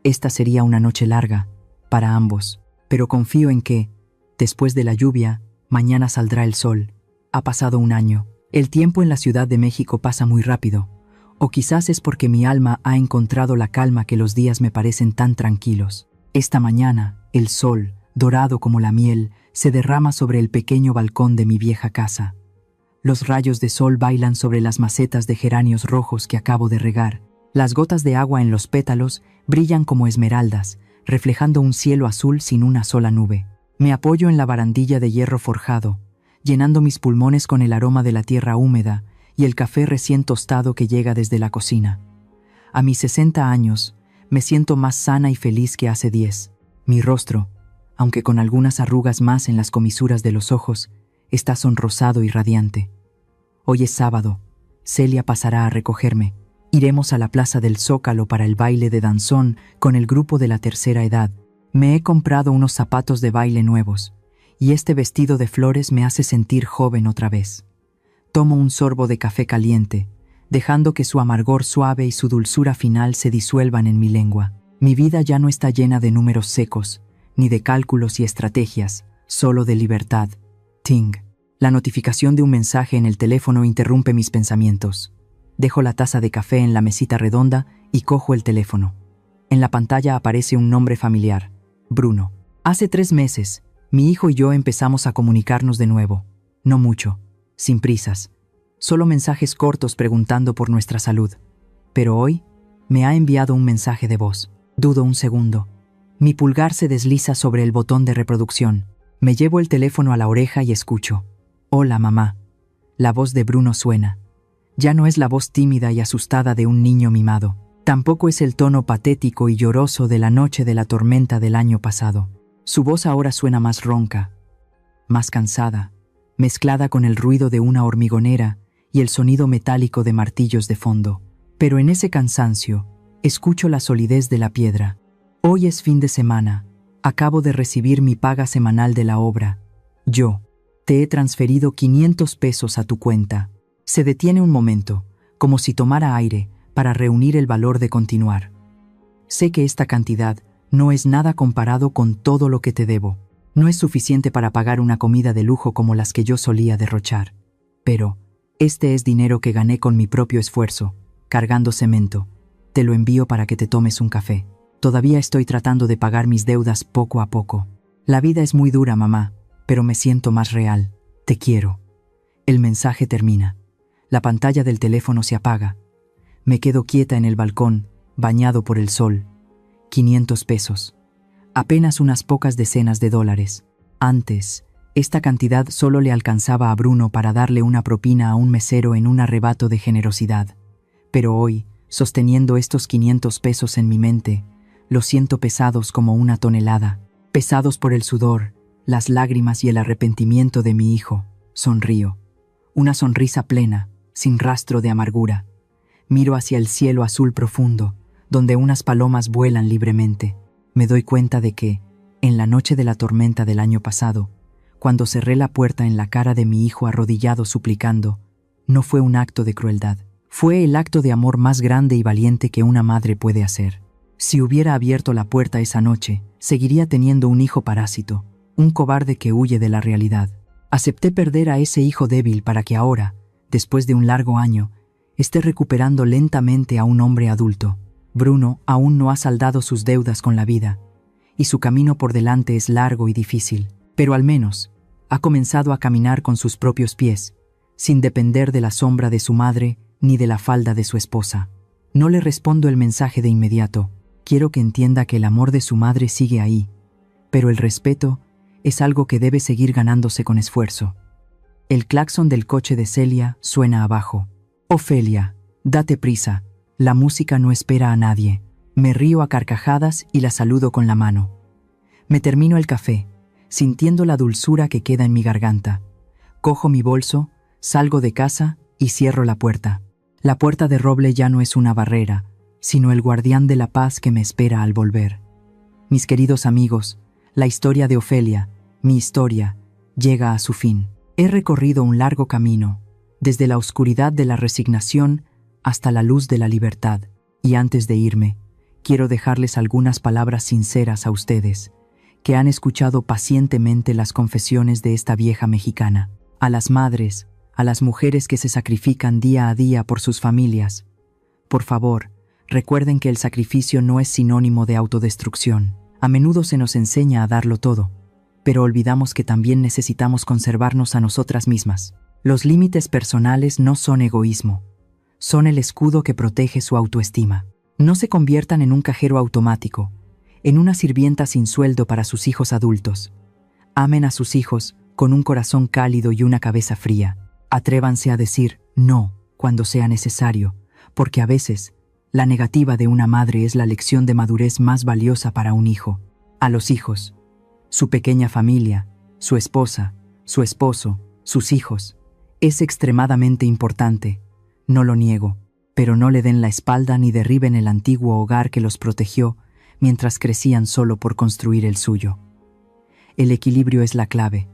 Esta sería una noche larga, para ambos, pero confío en que, después de la lluvia, mañana saldrá el sol. Ha pasado un año. El tiempo en la Ciudad de México pasa muy rápido, o quizás es porque mi alma ha encontrado la calma que los días me parecen tan tranquilos. Esta mañana, el sol, dorado como la miel, se derrama sobre el pequeño balcón de mi vieja casa. Los rayos de sol bailan sobre las macetas de geranios rojos que acabo de regar. Las gotas de agua en los pétalos brillan como esmeraldas, reflejando un cielo azul sin una sola nube. Me apoyo en la barandilla de hierro forjado, llenando mis pulmones con el aroma de la tierra húmeda y el café recién tostado que llega desde la cocina. A mis 60 años, me siento más sana y feliz que hace 10. Mi rostro, aunque con algunas arrugas más en las comisuras de los ojos, está sonrosado y radiante. Hoy es sábado. Celia pasará a recogerme. Iremos a la Plaza del Zócalo para el baile de danzón con el grupo de la tercera edad. Me he comprado unos zapatos de baile nuevos, y este vestido de flores me hace sentir joven otra vez. Tomo un sorbo de café caliente, dejando que su amargor suave y su dulzura final se disuelvan en mi lengua. Mi vida ya no está llena de números secos, ni de cálculos y estrategias, solo de libertad. Ting. La notificación de un mensaje en el teléfono interrumpe mis pensamientos. Dejo la taza de café en la mesita redonda y cojo el teléfono. En la pantalla aparece un nombre familiar: Bruno. Hace 3 meses, mi hijo y yo empezamos a comunicarnos de nuevo. No mucho, sin prisas. Solo mensajes cortos preguntando por nuestra salud. Pero hoy, me ha enviado un mensaje de voz. Dudo un segundo. Mi pulgar se desliza sobre el botón de reproducción. Me llevo el teléfono a la oreja y escucho. Hola, mamá. La voz de Bruno suena. Ya no es la voz tímida y asustada de un niño mimado. Tampoco es el tono patético y lloroso de la noche de la tormenta del año pasado. Su voz ahora suena más ronca, más cansada, mezclada con el ruido de una hormigonera y el sonido metálico de martillos de fondo. Pero en ese cansancio, escucho la solidez de la piedra. Hoy es fin de semana. Acabo de recibir mi paga semanal de la obra. Yo te he transferido 500 pesos a tu cuenta. Se detiene un momento, como si tomara aire, para reunir el valor de continuar. Sé que esta cantidad no es nada comparado con todo lo que te debo. No es suficiente para pagar una comida de lujo como las que yo solía derrochar. Pero este es dinero que gané con mi propio esfuerzo, cargando cemento. Te lo envío para que te tomes un café. Todavía estoy tratando de pagar mis deudas poco a poco. La vida es muy dura, mamá, pero me siento más real. Te quiero. El mensaje termina. La pantalla del teléfono se apaga. Me quedo quieta en el balcón, bañado por el sol. 500 pesos. Apenas unas pocas decenas de dólares. Antes, esta cantidad solo le alcanzaba a Bruno para darle una propina a un mesero en un arrebato de generosidad. Pero hoy, sosteniendo estos 500 pesos en mi mente, los siento pesados como una tonelada. Pesados por el sudor, las lágrimas y el arrepentimiento de mi hijo. Sonrío. Una sonrisa plena, sin rastro de amargura. Miro hacia el cielo azul profundo, donde unas palomas vuelan libremente. Me doy cuenta de que, en la noche de la tormenta del año pasado, cuando cerré la puerta en la cara de mi hijo arrodillado suplicando, no fue un acto de crueldad. Fue el acto de amor más grande y valiente que una madre puede hacer. Si hubiera abierto la puerta esa noche, seguiría teniendo un hijo parásito, un cobarde que huye de la realidad. Acepté perder a ese hijo débil para que ahora, después de un largo año, esté recuperando lentamente a un hombre adulto. Bruno aún no ha saldado sus deudas con la vida, y su camino por delante es largo y difícil, pero al menos ha comenzado a caminar con sus propios pies, sin depender de la sombra de su madre ni de la falda de su esposa. No le respondo el mensaje de inmediato. Quiero que entienda que el amor de su madre sigue ahí, pero el respeto es algo que debe seguir ganándose con esfuerzo. El claxon del coche de Celia suena abajo. Ofelia, date prisa, la música no espera a nadie. Me río a carcajadas y la saludo con la mano. Me termino el café, sintiendo la dulzura que queda en mi garganta. Cojo mi bolso, salgo de casa y cierro la puerta. La puerta de roble ya no es una barrera, sino el guardián de la paz que me espera al volver. Mis queridos amigos, la historia de Ofelia, mi historia, llega a su fin. He recorrido un largo camino, desde la oscuridad de la resignación hasta la luz de la libertad, y antes de irme, quiero dejarles algunas palabras sinceras a ustedes, que han escuchado pacientemente las confesiones de esta vieja mexicana. A las madres, a las mujeres que se sacrifican día a día por sus familias. Por favor, recuerden que el sacrificio no es sinónimo de autodestrucción. A menudo se nos enseña a darlo todo, pero olvidamos que también necesitamos conservarnos a nosotras mismas. Los límites personales no son egoísmo, son el escudo que protege su autoestima. No se conviertan en un cajero automático, en una sirvienta sin sueldo para sus hijos adultos. Amen a sus hijos con un corazón cálido y una cabeza fría. Atrévanse a decir no cuando sea necesario, porque a veces la negativa de una madre es la lección de madurez más valiosa para un hijo. A los hijos, su pequeña familia, su esposa, su esposo, sus hijos, es extremadamente importante, no lo niego, pero no le den la espalda ni derriben el antiguo hogar que los protegió mientras crecían solo por construir el suyo. El equilibrio es la clave.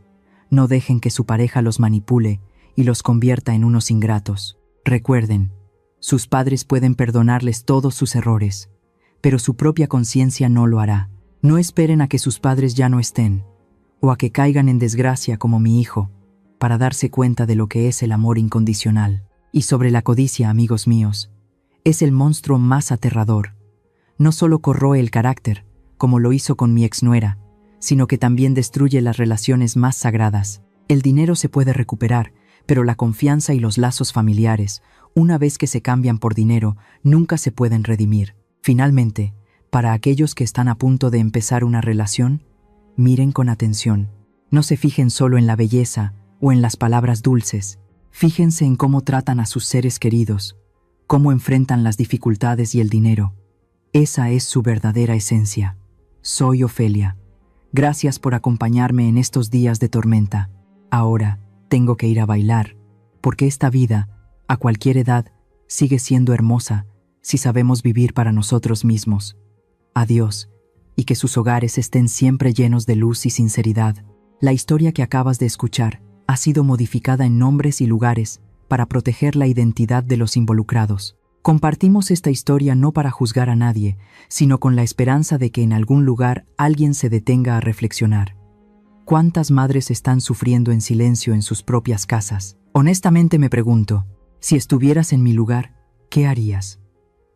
No dejen que su pareja los manipule y los convierta en unos ingratos. Recuerden, sus padres pueden perdonarles todos sus errores, pero su propia conciencia no lo hará. No esperen a que sus padres ya no estén, o a que caigan en desgracia como mi hijo. para darse cuenta de lo que es el amor incondicional. Y sobre la codicia, amigos míos, es el monstruo más aterrador. No solo corroe el carácter, como lo hizo con mi exnuera, sino que también destruye las relaciones más sagradas. El dinero se puede recuperar, pero la confianza y los lazos familiares, una vez que se cambian por dinero, nunca se pueden redimir. Finalmente, para aquellos que están a punto de empezar una relación, miren con atención. No se fijen solo en la belleza o en las palabras dulces. Fíjense en cómo tratan a sus seres queridos, cómo enfrentan las dificultades y el dinero. Esa es su verdadera esencia. Soy Ofelia. Gracias por acompañarme en estos días de tormenta. Ahora tengo que ir a bailar, porque esta vida, a cualquier edad, sigue siendo hermosa si sabemos vivir para nosotros mismos. Adiós, y que sus hogares estén siempre llenos de luz y sinceridad. La historia que acabas de escuchar ha sido modificada en nombres y lugares para proteger la identidad de los involucrados. Compartimos esta historia no para juzgar a nadie, sino con la esperanza de que en algún lugar alguien se detenga a reflexionar. ¿Cuántas madres están sufriendo en silencio en sus propias casas? Honestamente me pregunto, si estuvieras en mi lugar, ¿qué harías?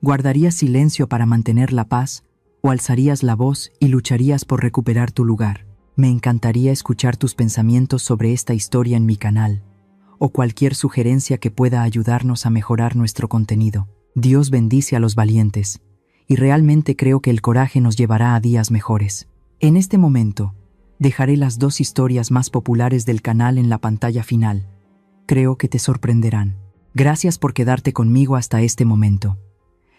¿Guardarías silencio para mantener la paz o alzarías la voz y lucharías por recuperar tu lugar? Me encantaría escuchar tus pensamientos sobre esta historia en mi canal, o cualquier sugerencia que pueda ayudarnos a mejorar nuestro contenido. Dios bendice a los valientes, y realmente creo que el coraje nos llevará a días mejores. En este momento, dejaré las 2 historias más populares del canal en la pantalla final. Creo que te sorprenderán. Gracias por quedarte conmigo hasta este momento.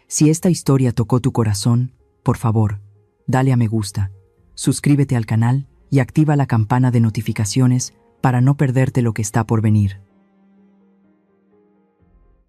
Si esta historia tocó tu corazón, por favor, dale a me gusta, suscríbete al canal y activa la campana de notificaciones para no perderte lo que está por venir.